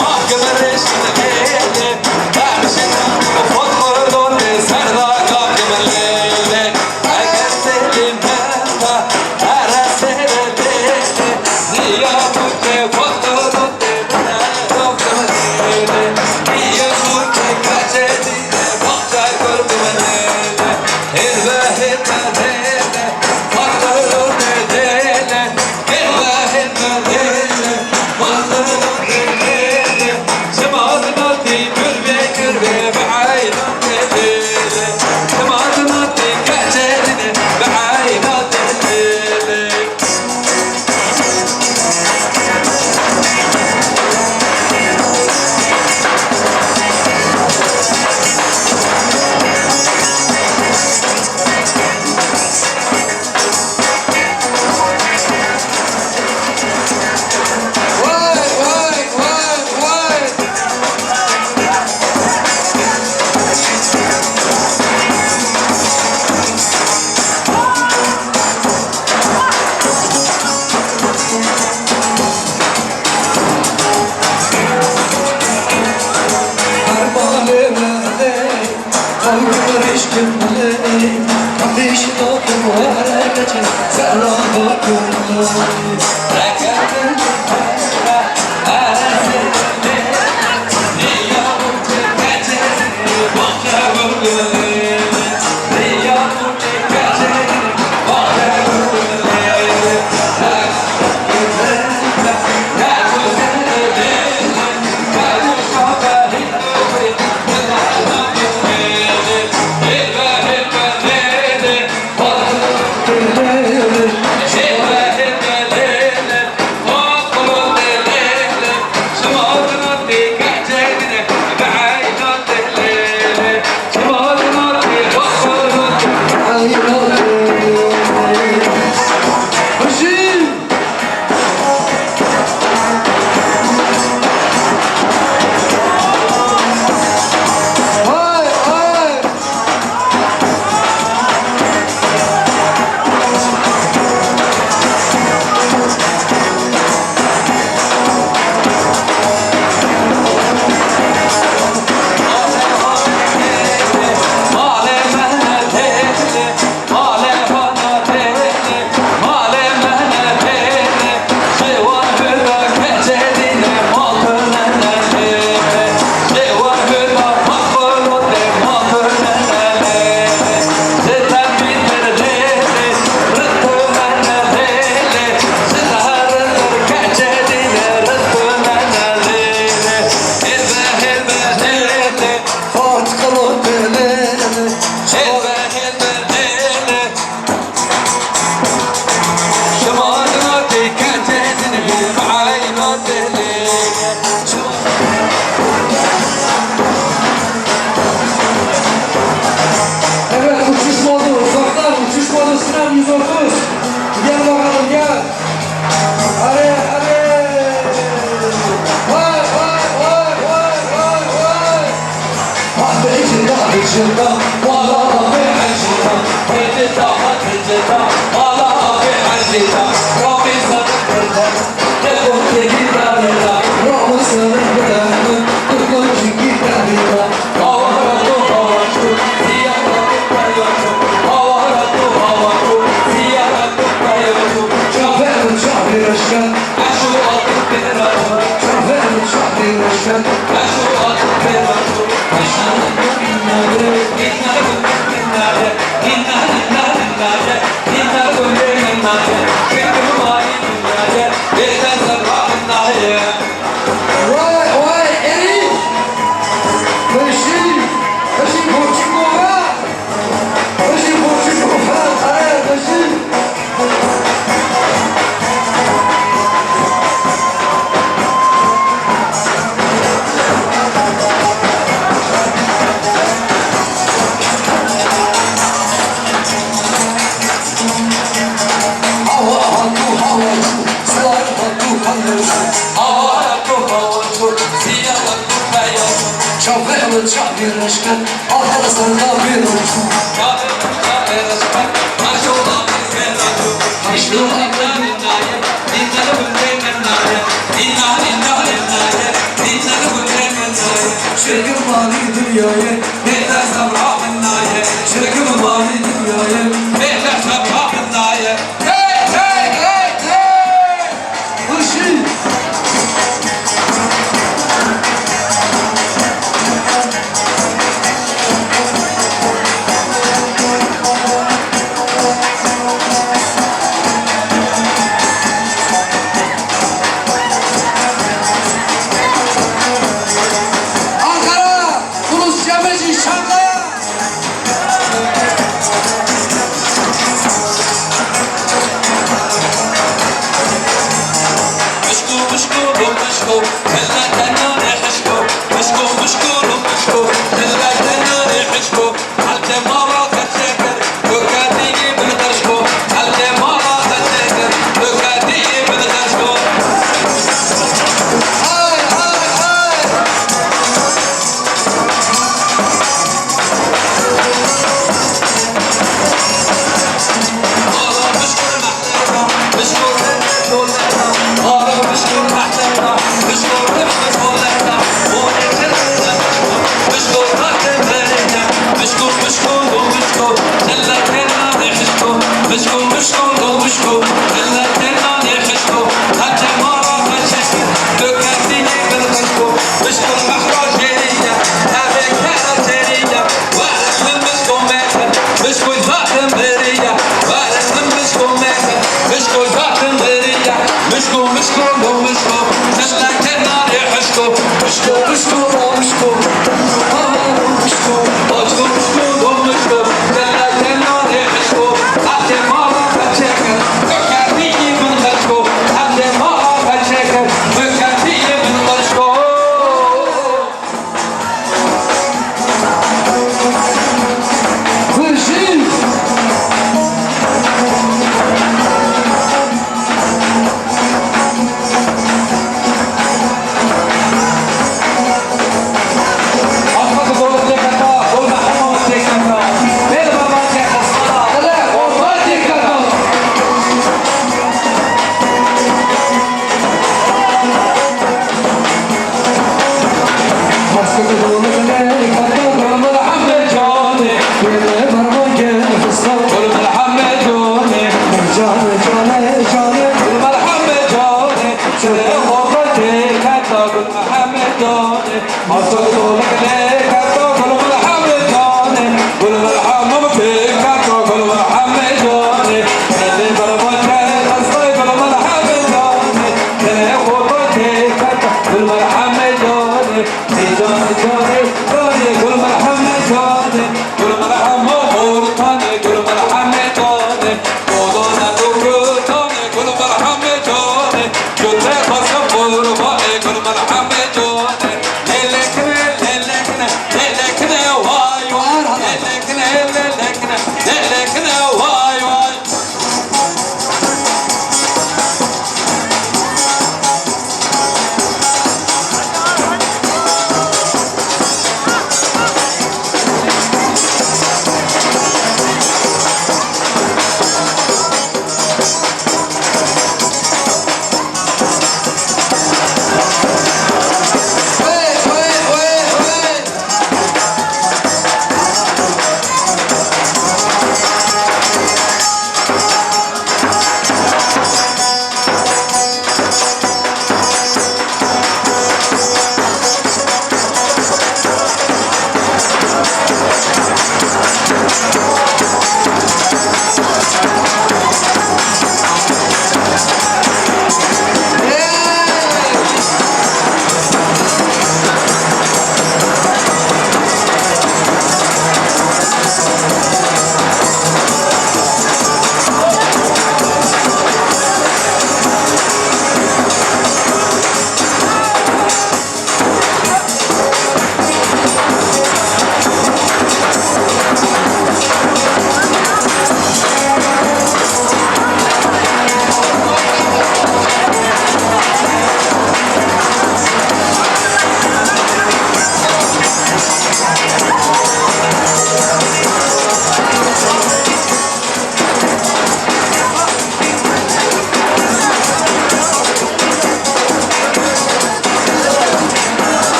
akıl eşkin lele Emşin akıl fotkorun selva vakım lele eğer selim hemda her sene lele niye bu ke fotkorun vakım lele niye bu ke geceline bakacak vakım lele Hilve hilve lele fotkorun lele Hilve hilve lele fotkorun lele Şemadına di gürbe gürbe be'ayna lele Şemadına di geceline be'ayna lele Vay vay vay vay. Harbalımde kalkıyor işkimle, ateşin okum her gece serra bakımda. Hey, aşkın Şu altın bir arzu Şoförüm çok bir aşkın Şu altın bir arzu Başlarına günlerde Dinler günlerde Dinler günlerde Dinler günlerde Çünkü bu mali dünyaya Birden sabahın nahiye Vay vay eri Kışı Kışı Porçukova Kışı Porçukova Araya kışı Hava hantu havacı Sılar hantu hanlısı Havaya kuhavacı Siyahlar beyaz Şoförüm çok bir aşkın Arkasında bir uçtu Kahve aşkın Aşk olan bir arzu Aşkı Dinler dünyaya Dinler dünyaya Dinler dünyaya Dinler dünyaya Çünkü mali dünyaya Birden sabahın nahiye Çünkü mali dünyaya Birden sabahın nahiye Hey hey hey hey Kışı Ankara, Ulus Cebeci, Şankaya. مشكو مشكو مشكو هلا تناني حشكو مشكو مشكو مشكو هلا تناني حشكو هالجمارة تتشكر وكاتي بالغشكو هالجمارة تتشكر وكاتي بالغشكو Hay hay hay. والله مشكو محلانا مشكو محلانا والله مشكو محلانا مشكو محلانا مشكو محلانا مشكو مشكو مشكو هلا تناني حشكو مشكو مشكو مشكو هلا تناني حشكو هالجمارة تتشكر وكاتي بالغشكو مشكو محراجية هذه كارتيرية واحد من مشكو ماتر مشكو فاتن برية واحد من مشكو ماتر مشكو فاتن برية مشكو مشكو مشكو هلا تناني حشكو مشكو مشكو مشكو Muşko. مشكو مشكو مشكو هلا تناني حشكو هالجمارة تتشكر وكاتي بالغشكو هالجمارة تتشكر وكاتي بالغشكو Kışı. Asmak zorlu tekata, orada hamam tekata. Ver baba tekata. Hele orta dikkat ol. Maskı dolu bile katıl Muhammed Cani, Böyle parmak gel fıstık Kul Muhammed Cani, Canı canı canı Kul Muhammed Cani. Şöyle orada tekata, Kul Muhammed Cani. Asmak zorlu tekata, Kul Muhammed Cani. Kul Muhammed tekata, Kul Muhammed Cani. Şöyle baba tekata, Kul Muhammed Cani. Şöyle orada tekata, Kul Muhammed Cani. Cani cani cani, Kul Muhammed Cani. Kul Muhammed Ortani, Kul Muhammed Cani. Odana dokutani, Kul Muhammed Cani. Göte basıp vurma, Kul Muhammed Cani. Lele kre, lele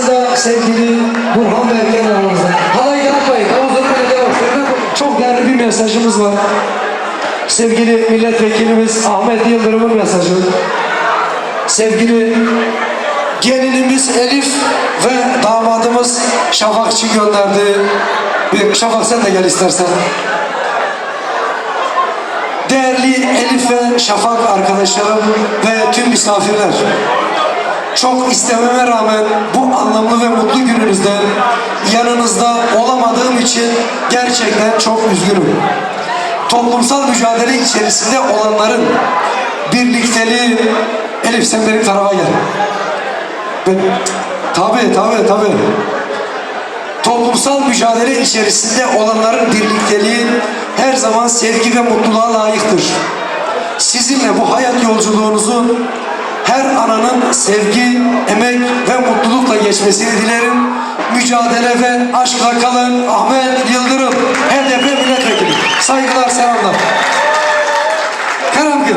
da sevgili Burhan Bergen aramızda. Halay yapmayın. Havuzları belediye başkanına çok değerli bir mesajımız var. Sevgili milletvekilimiz Ahmet Yıldırım'ın mesajı. Sevgili gelinimiz Elif ve damadımız Şafakçı gönderdi. Bir Şafak sen de gel istersen. Değerli Elif ve Şafak arkadaşlarım ve tüm misafirler. Çok istememe rağmen bu anlamlı ve mutlu gününüzde yanınızda olamadığım için gerçekten çok üzgünüm. Toplumsal mücadele içerisinde olanların birlikteliği... Elif sen benim tarafa gel. Tabii. Toplumsal mücadele içerisinde olanların birlikteliği her zaman sevgi ve mutluluğa layıktır. Sizinle bu hayat yolculuğunuzu her ananın sevgi, emek ve mutlulukla geçmesini dilerim. Mücadele ve aşkla kalın. Ahmet Yıldırım, HDP milletvekili. Saygılar, selamlar. Karamgül.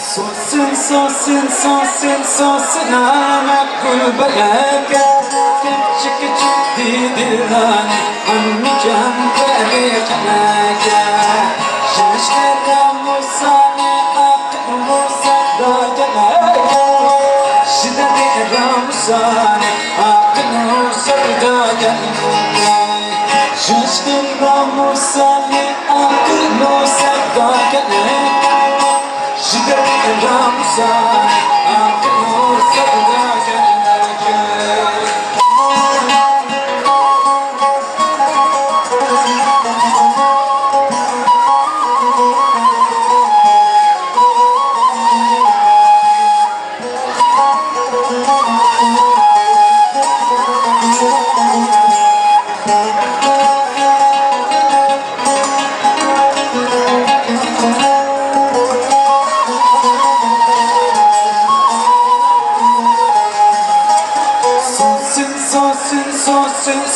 Sosin, sosin, sosin, ama kul belaka. Gençlik küçük dilani Hammi cambeli kanaga Şişlere musane akıl musada ganaga Şişlere musane akıl musada ganaga Şişlere musane akıl musada ganaga Şişlere musane akıl musada ganaga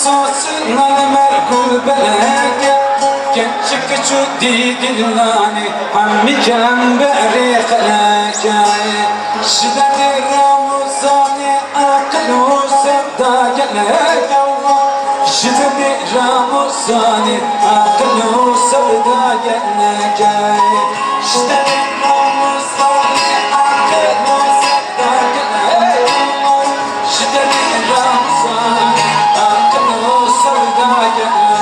Sosun namer kulbelege Gençlik küçük dilani Hammi camberi khalake Şiddet ramuzani akıl sevda geleke Şiddet ramuzani akıl sevda geleke Şiddet ramuzani akıl sevda geleke Şiddet ramuzani akıl sevda geleke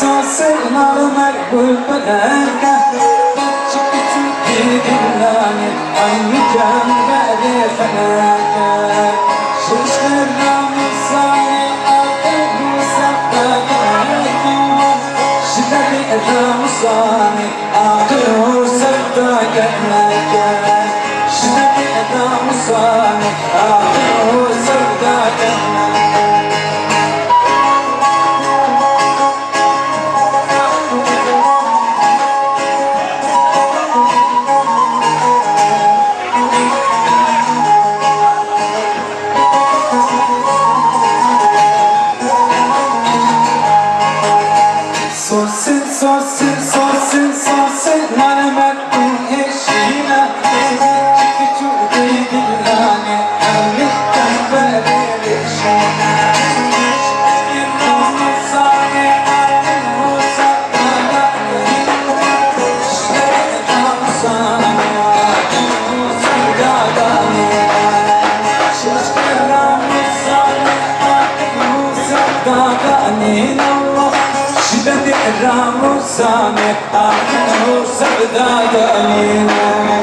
Sosun namer kulbelege Gençlik küçük dilani Hammi camberi khalake Şişler ramuzani akıl sevda geleke Şiddet ramuzani akıl sevda geleke Şiddet ramuzani akıl sevda geleke Sosun namer bu eşine Gençlik küçük dilani Hammi camberi khalake Şiddet ramuzani akıl sevda geleke Şiddet ramuzani akıl sevda geleke Şiddet ramuzani akıl sevda geleke Şiddet ramuzani akıl sevda geleke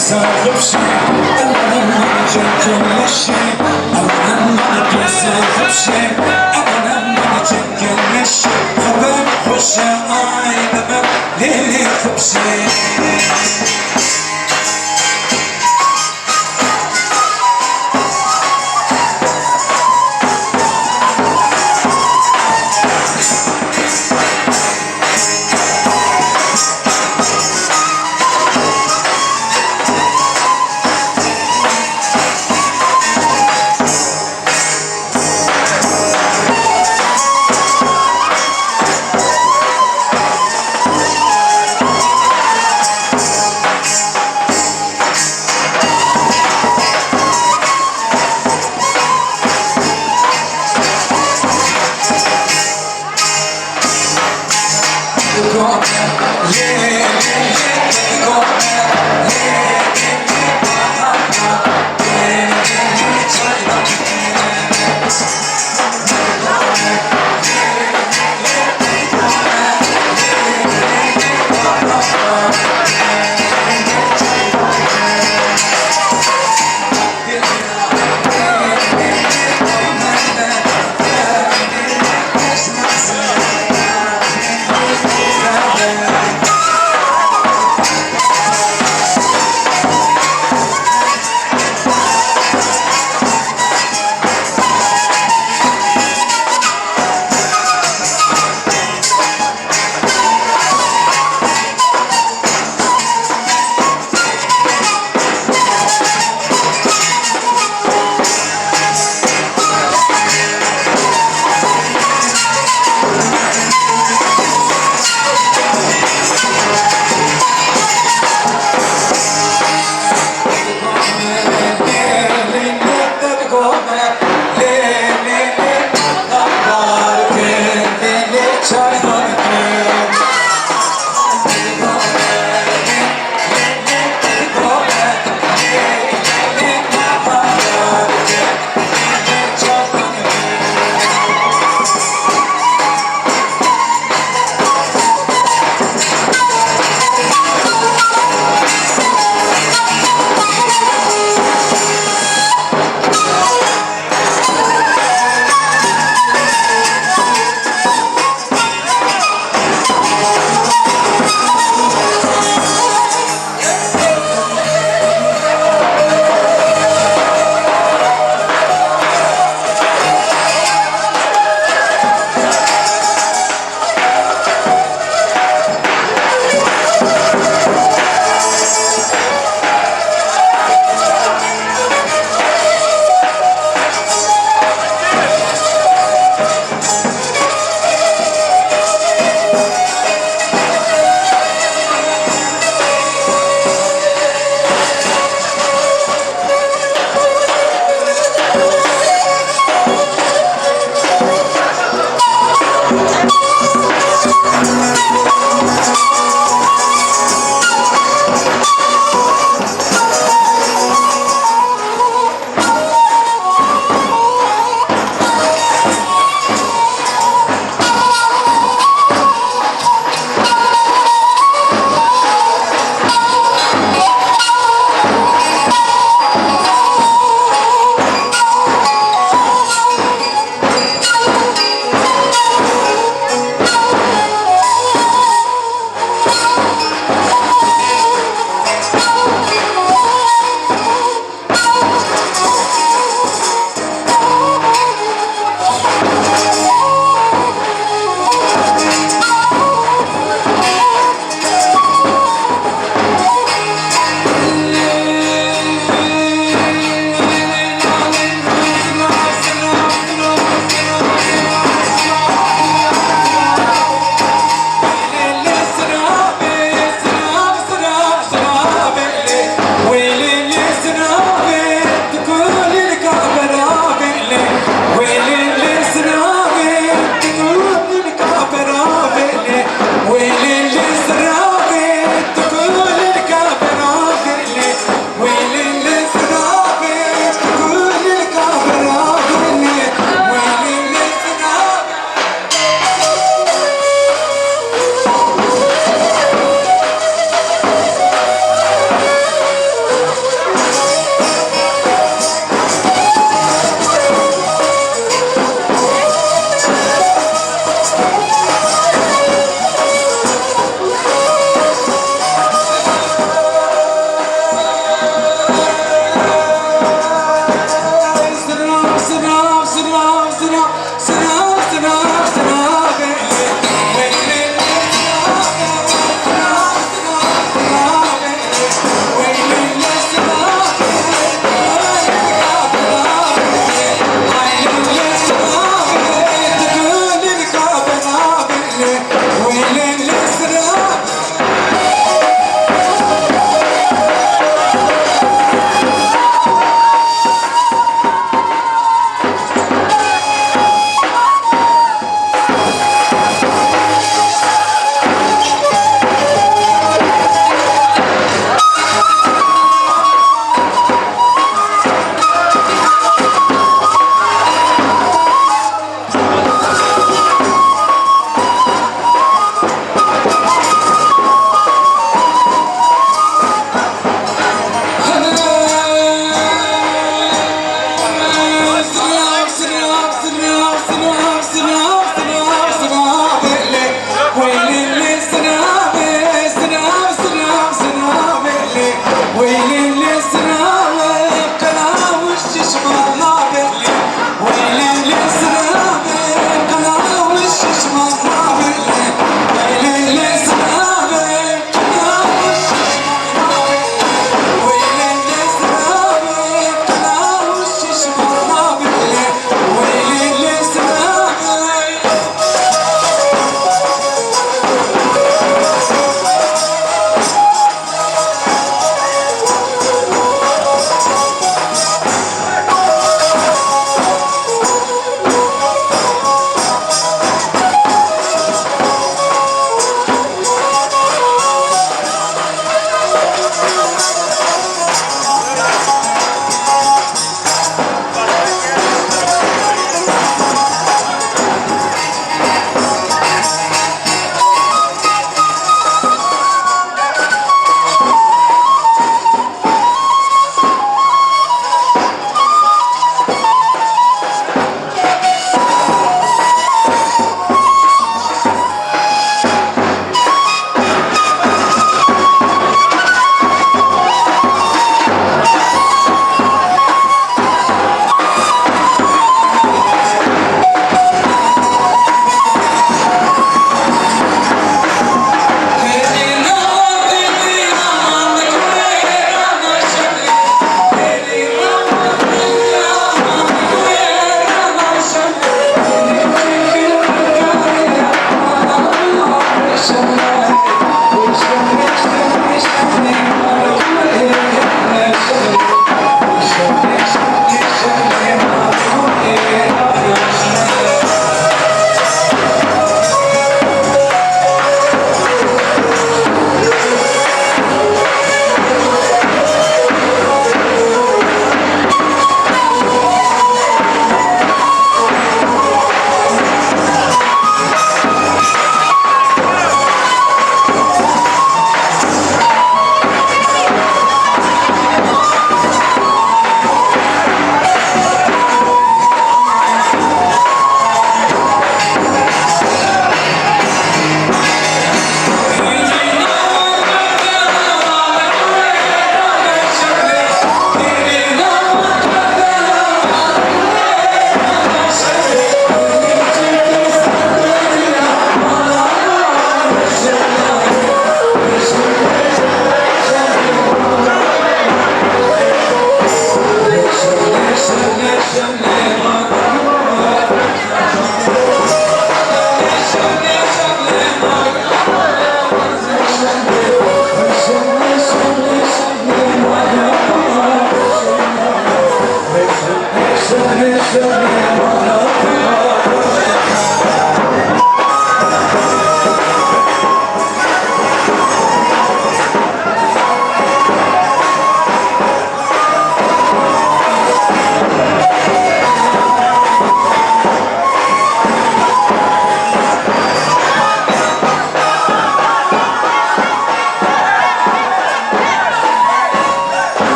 sarhoş şey Amanın bana çekilmiş şey Amanın bana bir sarhoş şey Amanın bana çekilmiş şey Haber hoşa aynı ben Lili hıpşe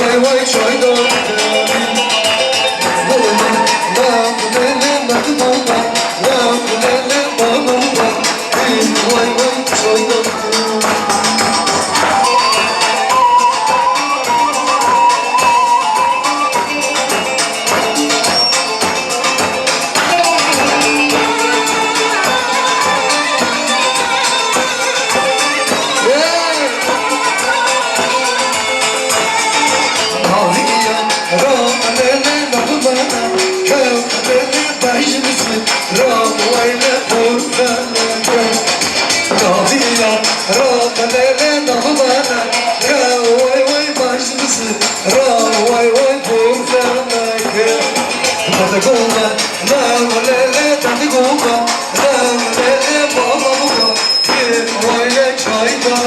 vay vay çaydan vay vay çaydan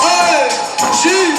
Ay! Şey!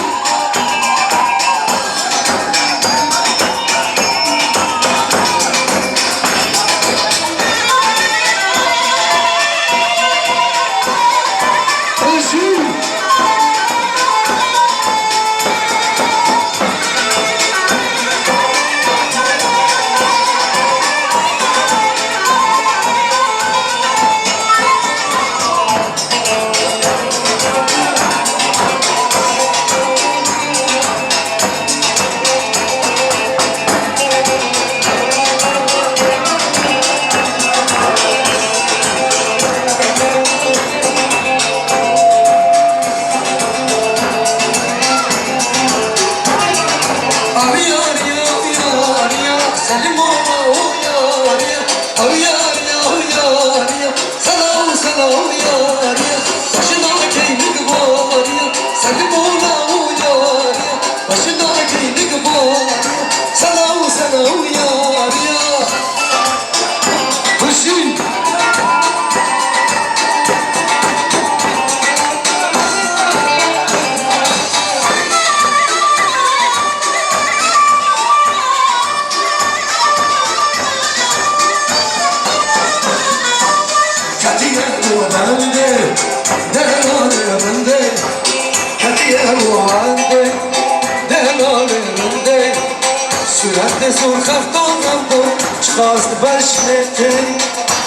Süratle sur kaftanımdan çıkazdı başlete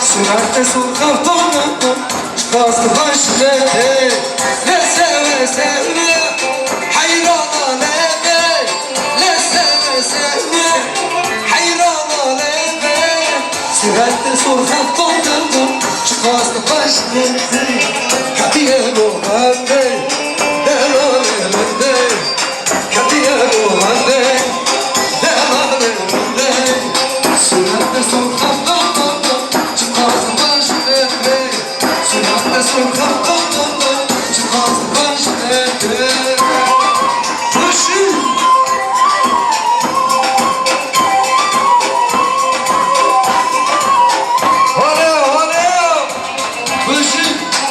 Süratle sur kaftanımdan çıkazdı başlete Ne seve seve hayrana nebe Ne seve seve hayrana nebe Süratle sur kaftanımdan çıkazdı başlete Katiye muhabbe delale mende Katiye muhabbe Süratle sokaktan çıkarsın başlete Süratle sokaktan çıkarsın başlete Başım Hale hale Başım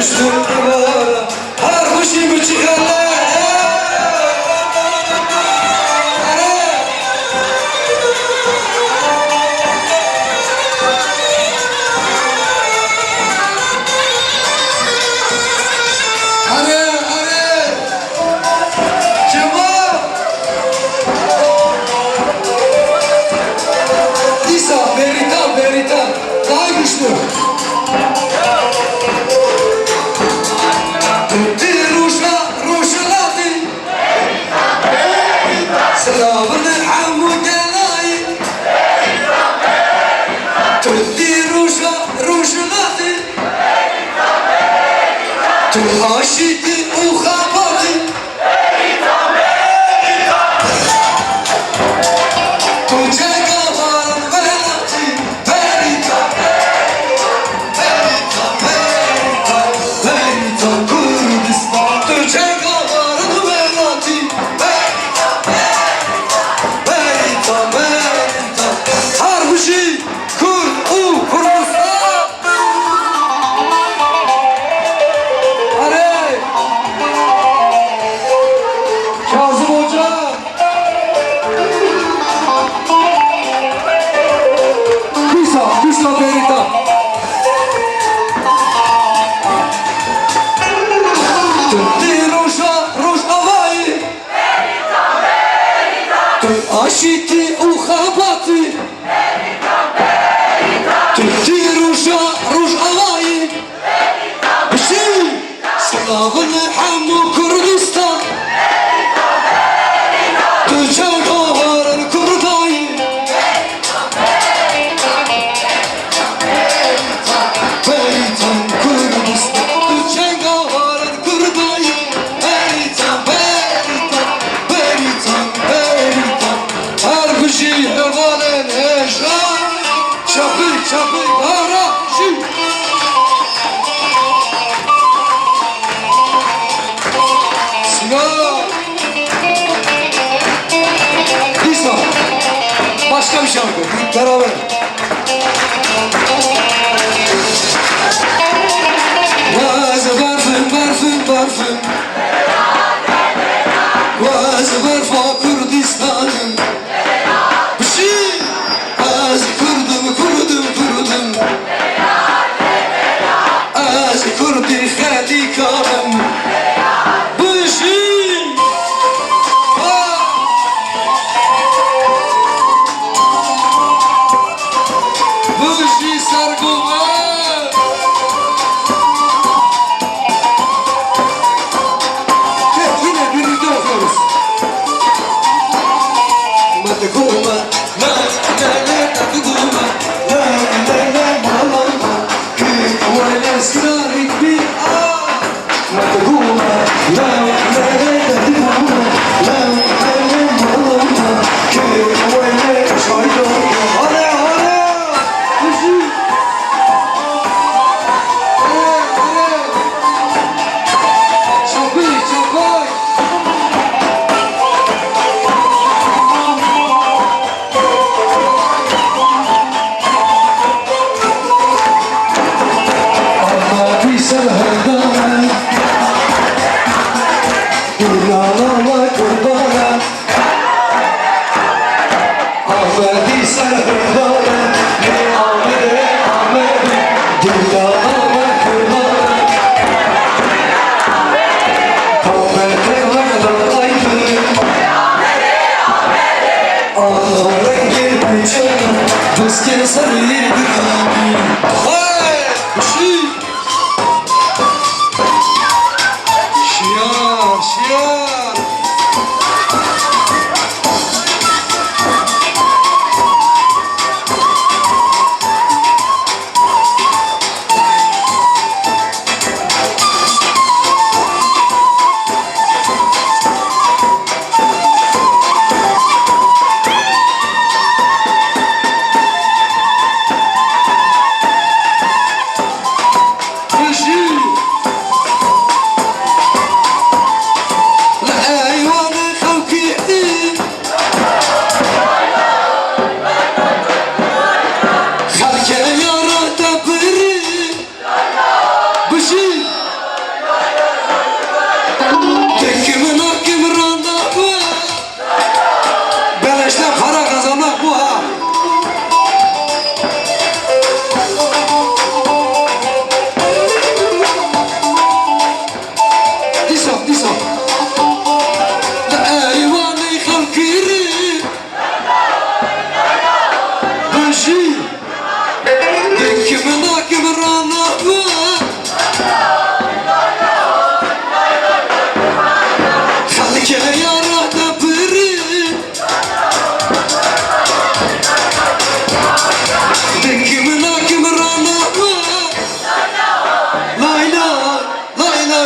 düştüm divara Harpuşum çıkarlar Aşıkı uhabatı Tuce kavar velatı Verita Verita Kurdistan Tuce kavar velatı Verita Harbushi Kurdistan Kazım Hoca Kısa Berita Tütti Roş Havai Aşiti Uhabatı Tütti Roş Havai Sınavını Hamu Kurdistan Cengavar Kurdayı Veritan Kurdistan Cengavar Kurdayı Veritan Harbushi Hevalen Eşan Çapı Haraşi Sinan Başka bir şarkı. Beraber. Parfüm Vaz barfa Kürdistan'ım Az kurdum Az kurdi hadikarım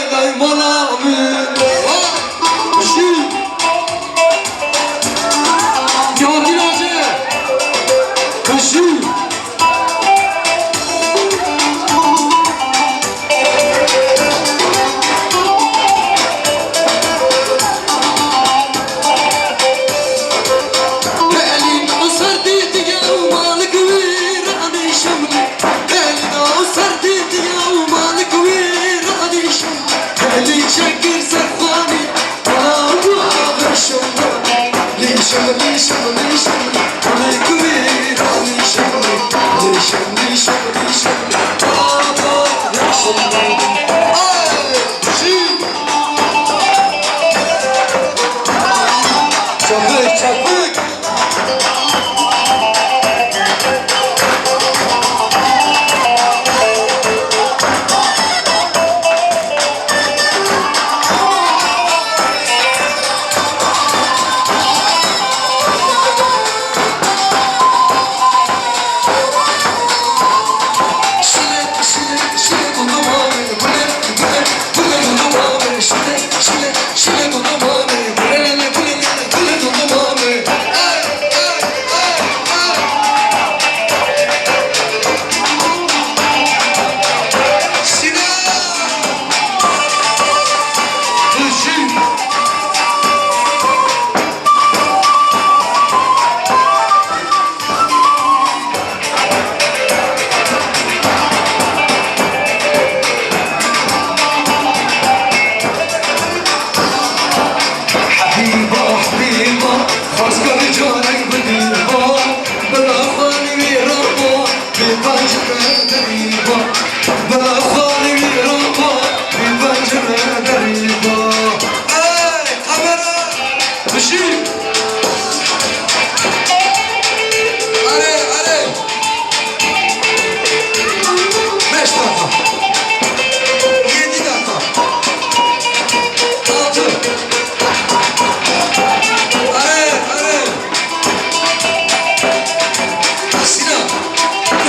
kaymana müdür Şu Yadil Hacı Şu Çapık çapık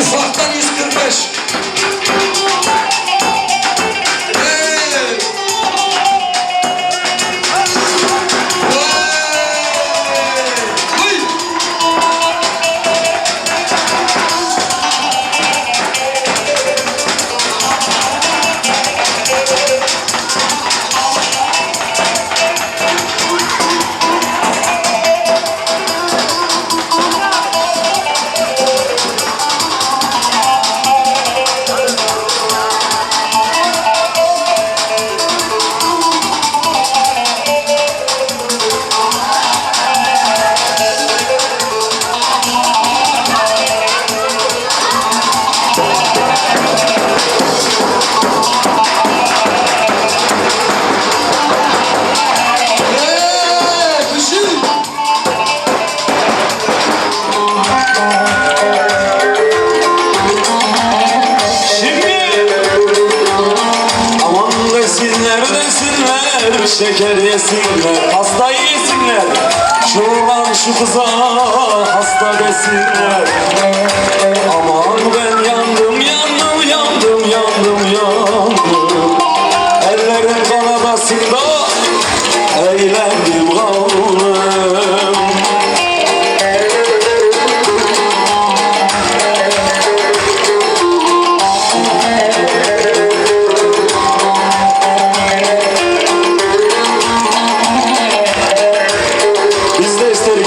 Ufaktan 145 şeker yesinler, hasta yesinler. Şuradan şu kıza hasta desinler. Aman ben yandım, yandım, yandım, yandım, yandım. Ellerim kanadasında eğlendim kaldım.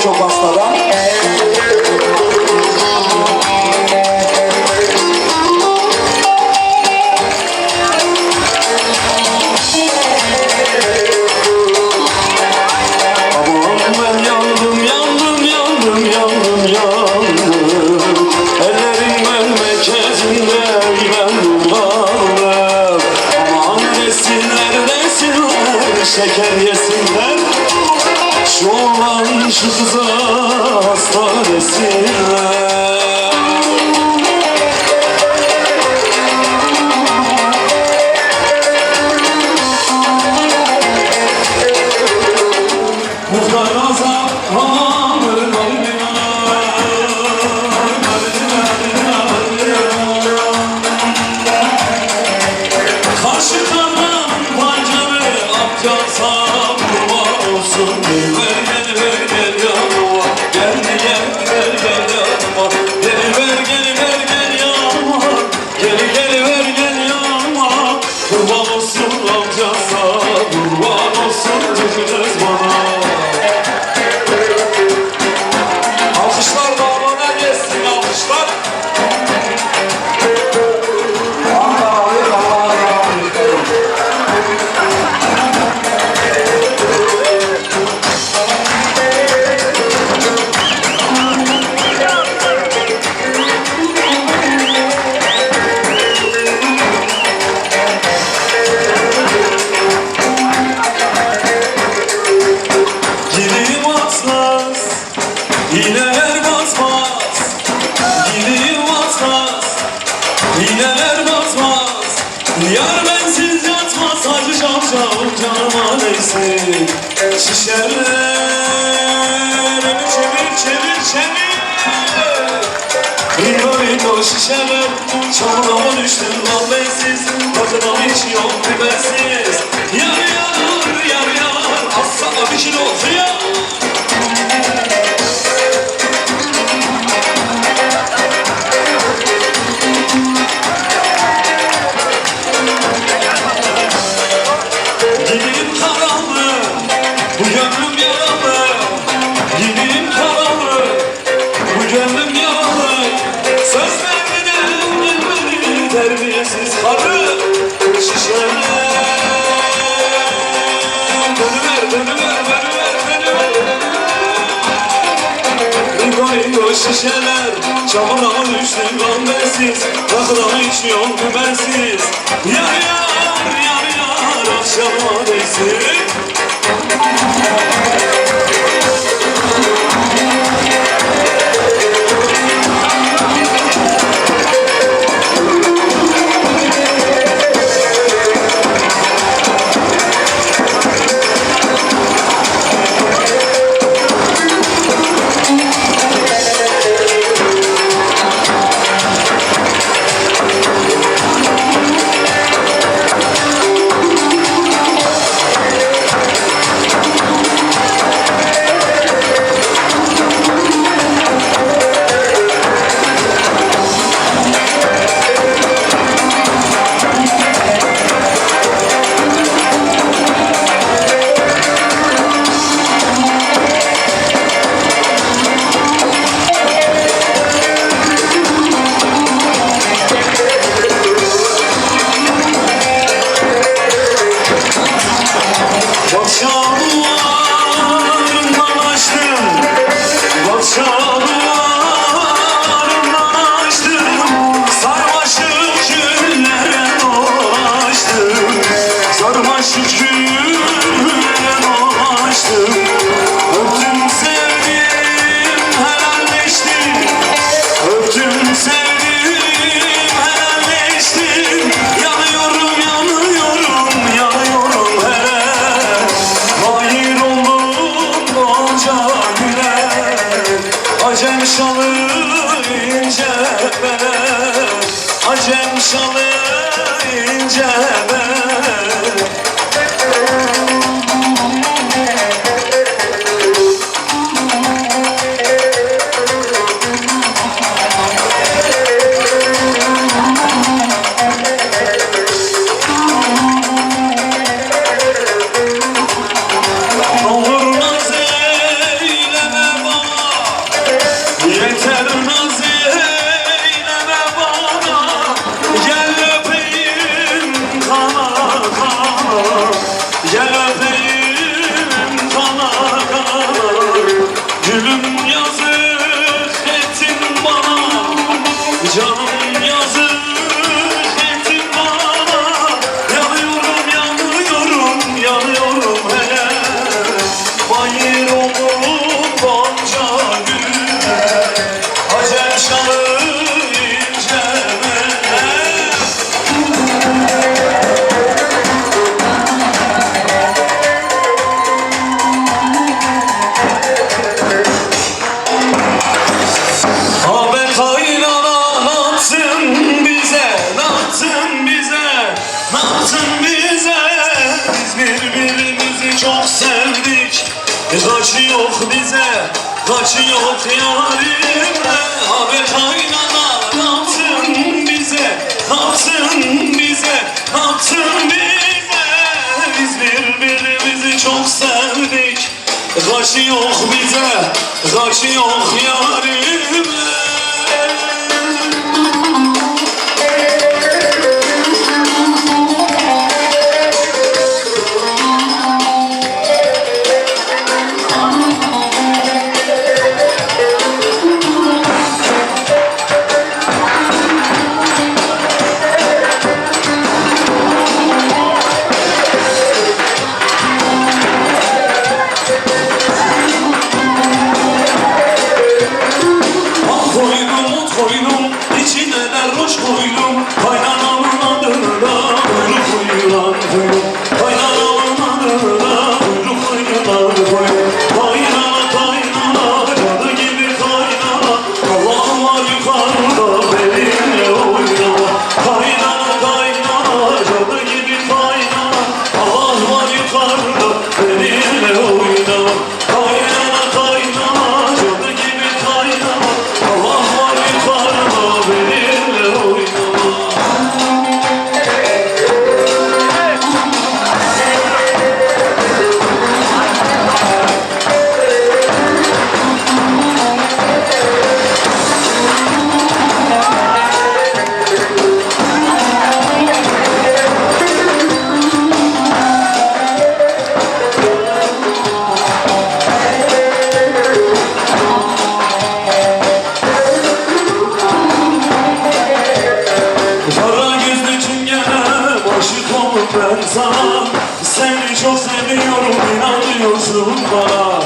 Çok hastadan. Aman ben yandım, yandım, yandım, yandım, yandım. Ellerim ölmek kezinde eğlendim kaldım. Aman desinler, desinler, şeker yesinler. Şu olan şu kıza hasta desinler. Karşı taraftan olsun Geliver geliver gel yanıma Gel gel gel yanıma Geliver geliver gel yanıma Geliver gel yanıma Kurban olsun amcasa Kurban olsun kız bana Alkışlar damana gelsin alkışlar Gideyim atlas, iğneler basmaz. Gideyim atlas, iğneler basmaz. Yar bensiz yatmaz, hacı şavşavım canıma neysin? Şişeler, çevir çevir çevir. Ringo ringo şişeler, çamurlama düştüm lan bensiz. Bakıdan hiç yok bibersiz. Yar yar yar yar, asla bir kilo hıyar. Gideyim karanlık, bu gönlüm yaralı. Gideyim karanlık, bu gönlüm yaralı. Söz vermeden gelmedi terbiyesiz karı. Şişeler, dönüver, dönüver, dönüver, dönüver. Ringo ringo şişeler, çamura düştüm lan bensiz. Rakıdan içiyorum bibersiz. Yar yar yar yar, akşama değsin. Bakşalarından açtım, bakşalarından açtım. Sarmaşık küllere dolaştım, sarmaşık küllere dolaştım. Öptüm sevdim helalleştim, öptüm sevdim helalleştim. Yanıyorum yanıyorum yanıyorum hele. Mahir oldum gonca güle. Acem şalı ince bele. Acem şalı ince bele. Olur naz eyleme bana, yeter naz eyleme bana. Gel öpeyim kana kana, gel öpeyim kana kana. Gülüm yazık ettin bana, canım yazık ettin bana. Yanıyorum yanıyorum yanıyorum hele. Mahir oldum gonca güle. Acem şalı ince bele. Kaçı yok bize, kaçı yok yarime. Abi kaynana ne yaptın bize, ne yaptın bize, ne yaptın bize? Biz birbirimizi çok sevdik. Kaçı yok bize, kaçı yok yarime. İçine de roş koydum, kaynanamın adına kuyruk koyulan koydum, kaynanamın adına kuyruk koyulan koydum. Kaynana kaynana, cadı gibi kaynana, Allah var yukarıda benimle oynama. Kaynana kaynana, cadı gibi kaynana, Allah var yukarıda benimle oynama. Kaynana kaynana, cadı gibi kaynana, Allah var yukarıda benimle oynama. Kara gözlü çingene aşık oldum ben sana. Seni çok seviyorum, inanıyorsun bana.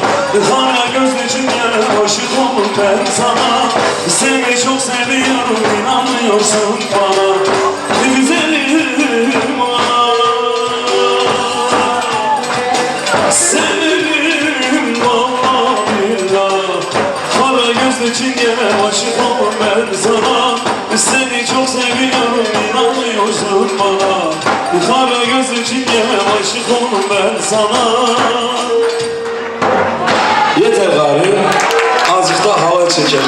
Kara gözlü çingene aşık oldum ben sana. Seni çok seviyorum, inanıyorsun bana. Güzelim severim valla billah. Kara gözlü çingene aşık oldum ben sana. Seni çok seviyorum, inanmıyorsun bana. Kara gözlü çingene aşık oldum ben sana. Yeter gari, azıcık da hava çekelim.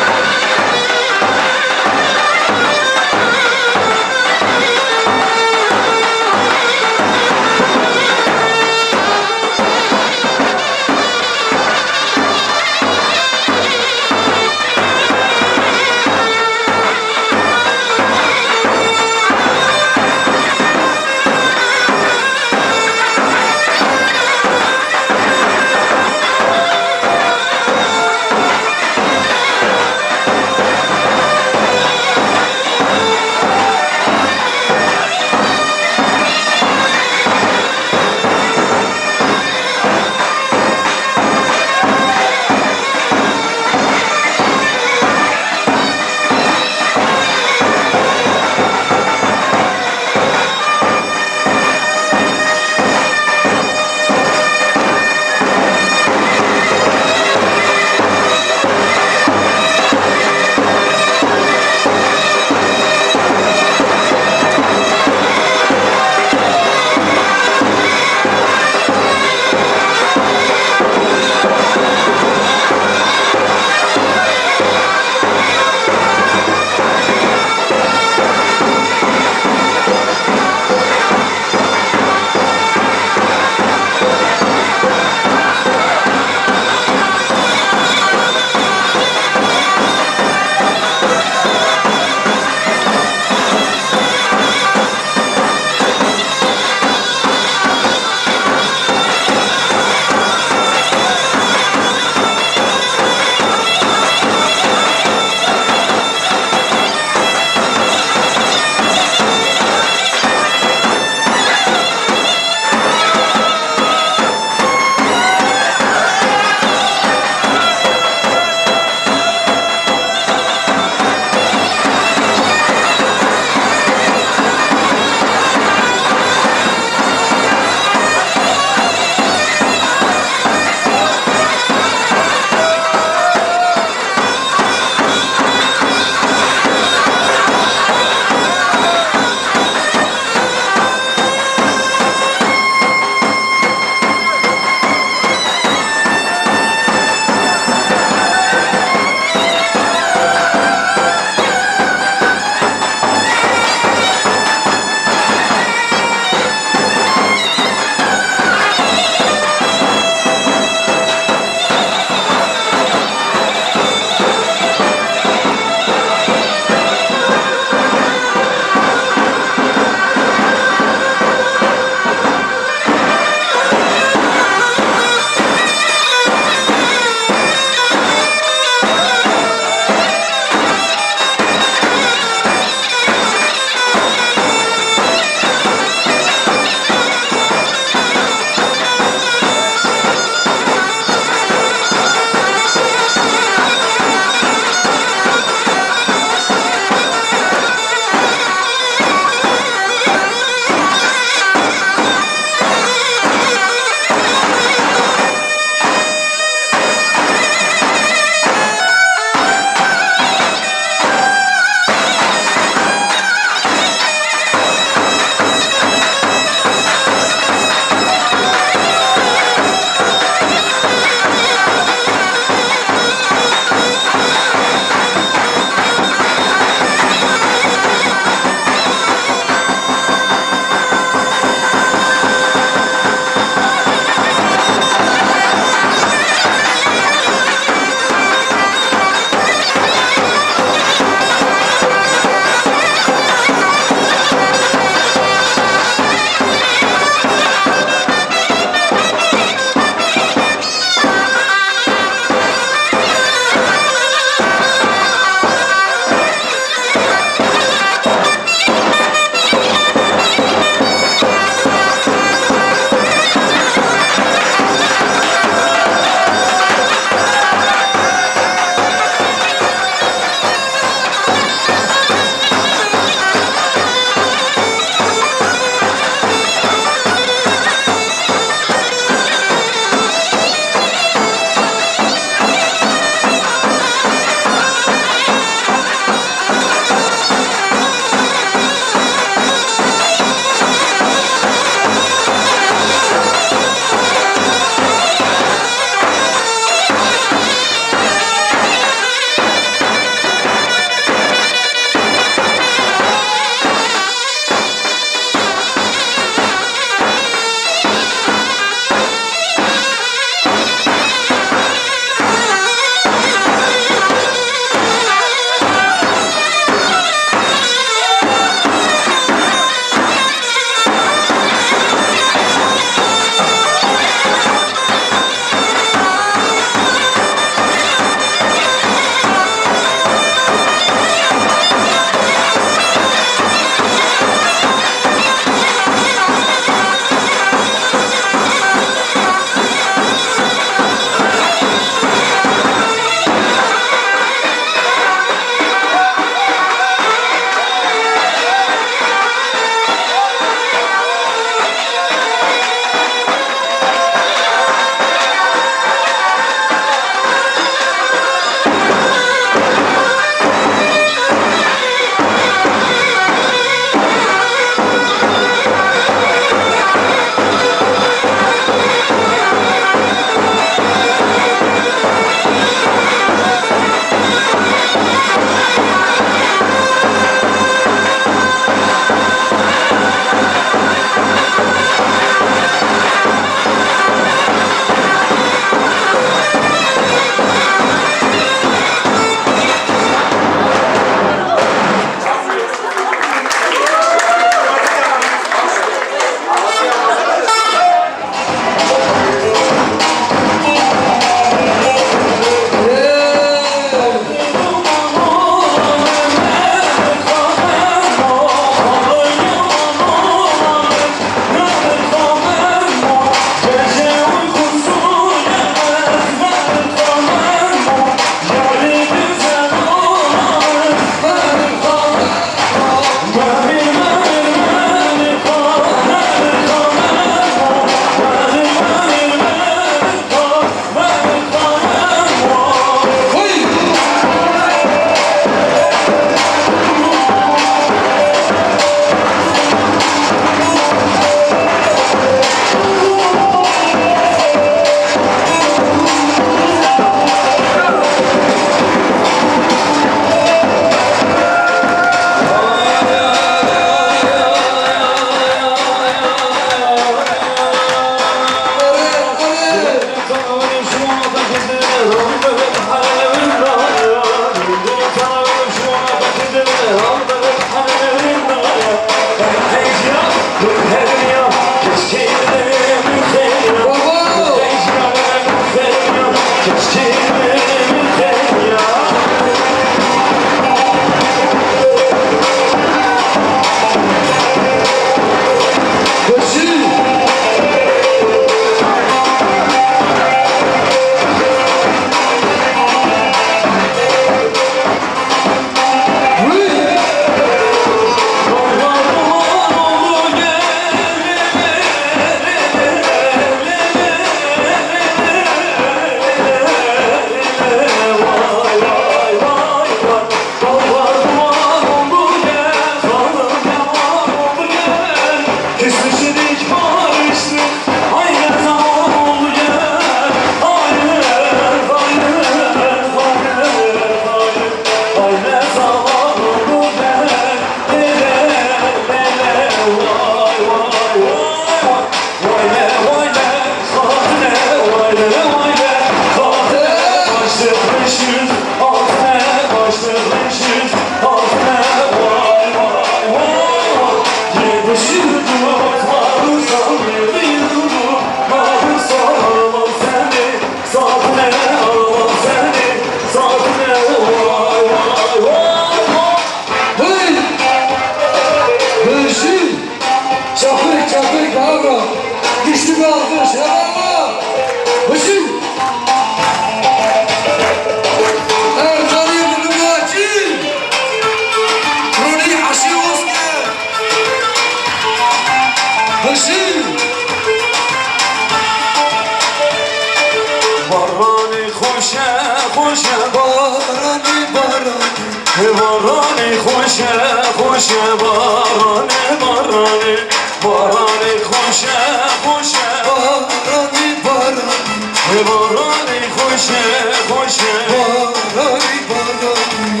خوشه بارانی بارانی بارانی خوشه خوشه بارانی بارانی بارانی خوشه خوشه بارانی بارانی بارانی خوشه خوشه بارانی بارانی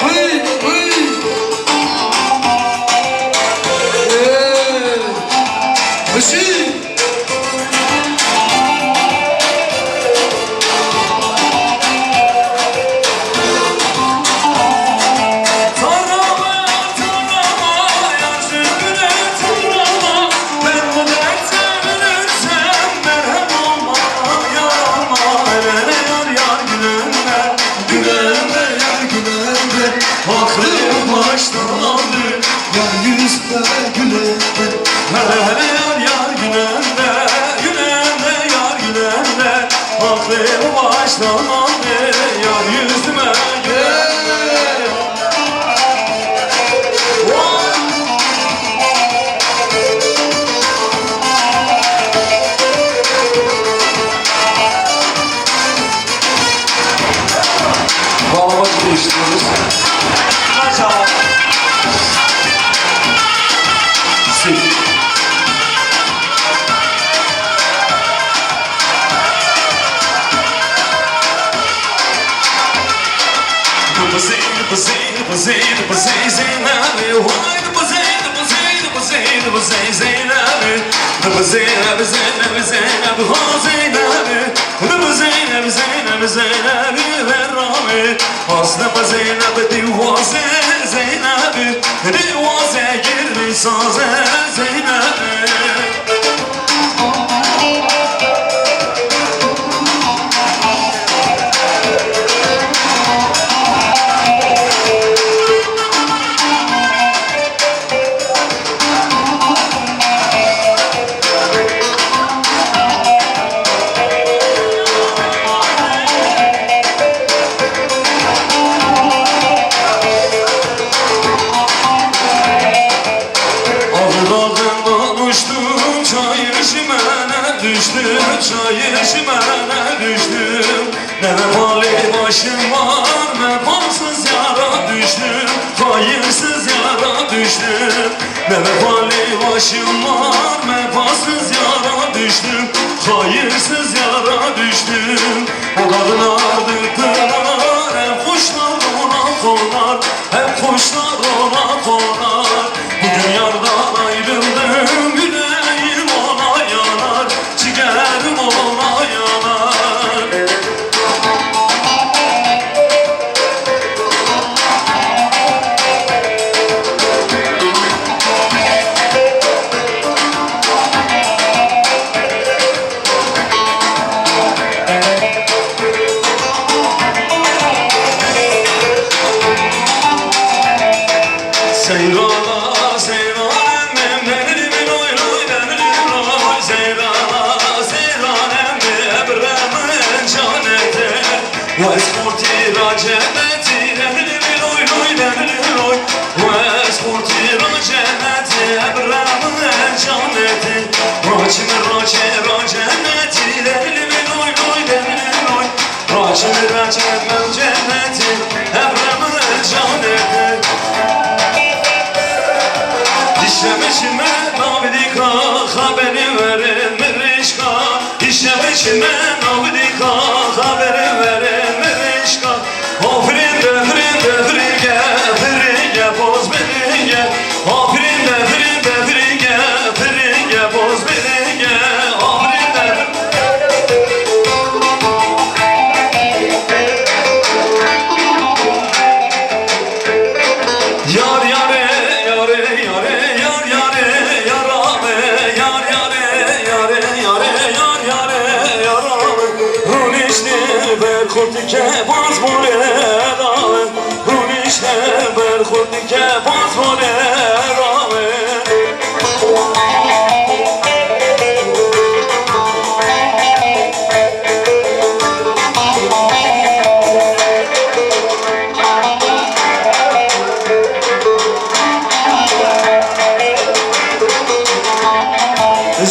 Uy, uy. Hışı. Tarama tarama yazın güne tarama ben bu dertten ölürsem merhem olma yarama hele yar yar gülümler Gülemde yar gülemde aklım baştan aldı yar yüzde gülemde hele hele yar yar gülümler gülümde yar gülümler aklım baştan aldı yar yüzüme gülemler. Bağlamak değiştiriyoruz. Maşallah. Sil. Aslında Zeynep divaze Zeynep divaze girdi saze Zeynep Ağlardan uçtum çayır şimene düştüm çayır şimene düştüm Ne vefali başım var vefasız yara düştüm hayırsız yara düştüm Ne vefali başım var vefasız yara düştüm hayırsız yara düştüm O kadın ardırdılar hep kuşlar ona konar hep kuşlar ona konar Bugün yardan ayrıldım yüreğim ona yanar ciğerim ona yanar Seyrana seyranem denilimin oy oy denilim oy Seyrana seyranem ebremin caneti Ve eskurti racemeti denilimin oy oy denilim oy Ve eskurti racemeti ebremin caneti Racimin racemeti denilimin oy oy denilim oy Racimin racemem cenneti ebremin caneti İşlemişime nabidika haberi verin mirişka İşlemişime nabidika haberi verin mirişka Afirin de frige frige boz frige Afirin de frige frige boz frige Afirin de Yar yare yare yare yar yare yarame yar yare yare yare yar yare yarame Hunişne ver kurdike baz bole rame Hunişne ver kurdike baz bole rame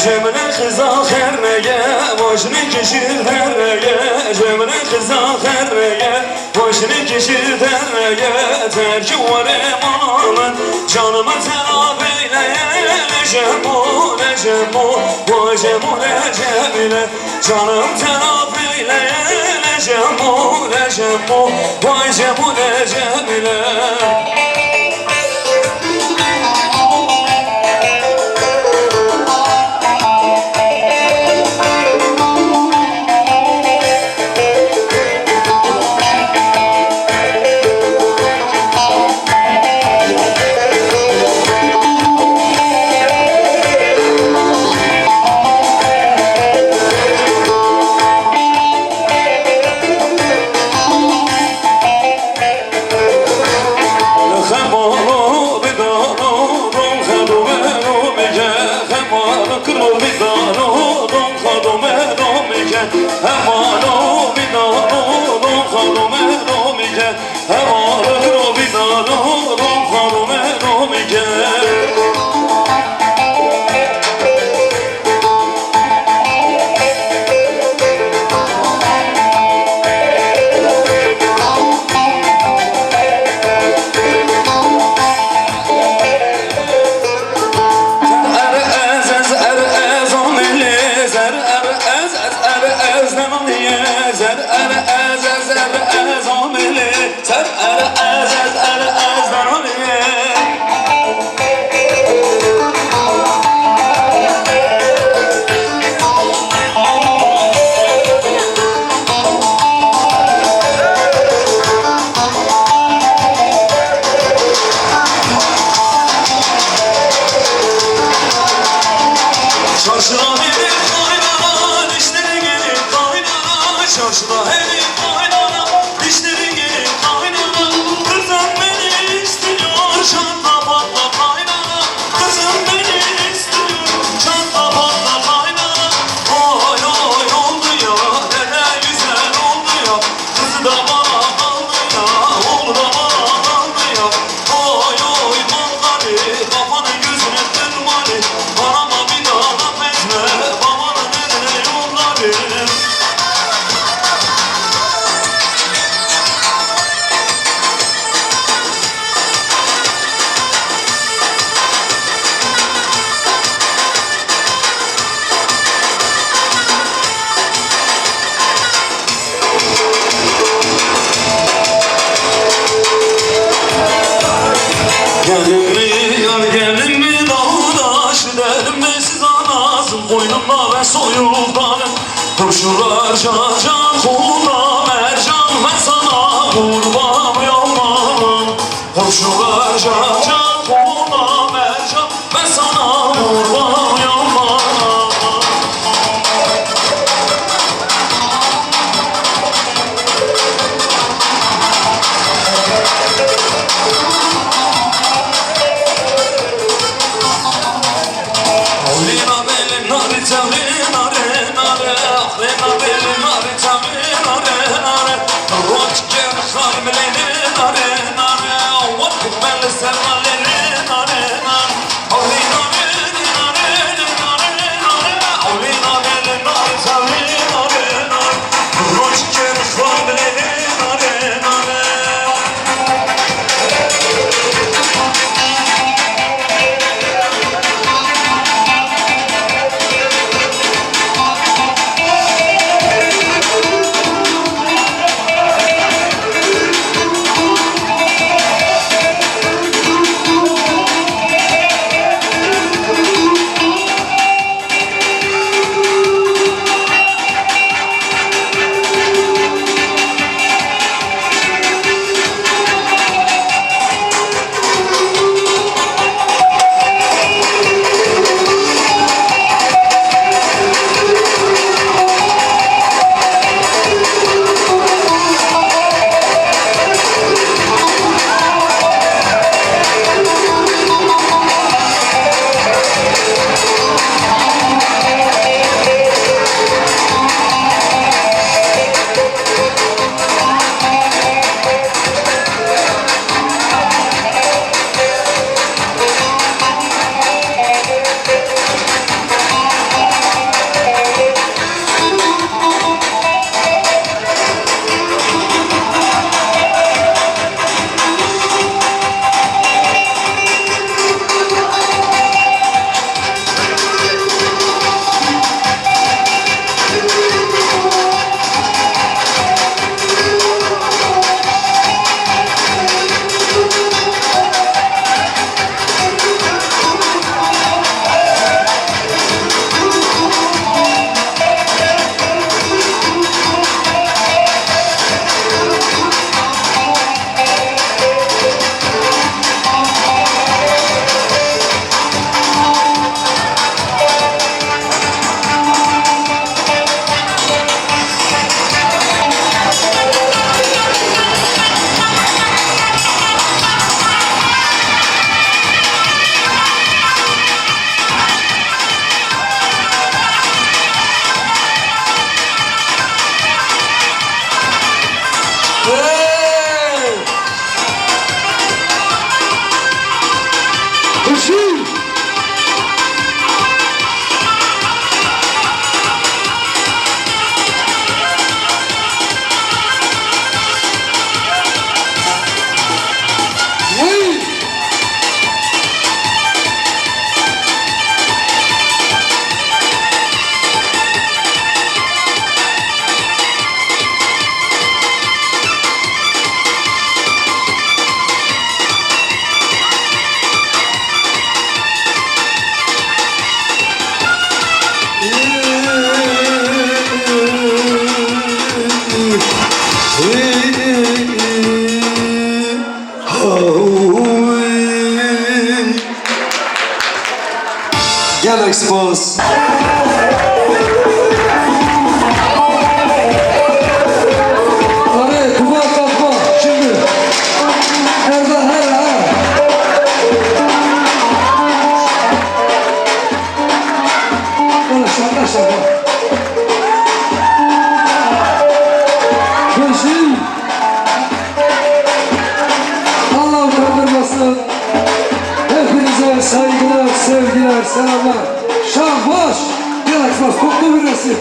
Cemile kıza herneye Vajni kişir dereye Cemre kıza dereye Başını kişir dereye Terki var emanet Canımı terap eyle Necemu Necemu Vay Cemu Necemile Canım terap eyle Necemu Necemu Vay Cemu Necemile Çarşıda herif kaynana, dişleri gelip kaynana. Kızım beni istiyor, çatla patla kaynana. Kızım beni istiyor, çatla patla kaynana. Oy oy oldu ya, dede güzel oldu ya. Kızı da bana kaldı ya, oğlu da bana kaldı ya. Oy oy malları, kafanın gözüne tırmanı. Anama bir daha laf etme, babanın eline yolları. Gelin mi yar gelin mi dağdaş derim mi siz anasın boynumda ve soyuldanım. Kurşunlar can kulda mercan ben sana kurban yollarım. Kurşunlar can kulda mercan ben sana kurban yollarım. What Gel Expos. Hadi kupa kapma şimdi. Nereden her. Böyle şaka. Gözüm. Allah utandırmasın. Hepinize saygılar, sevgiler, selamlar. Şahbaş. Gel Expos, kutlu bir resim.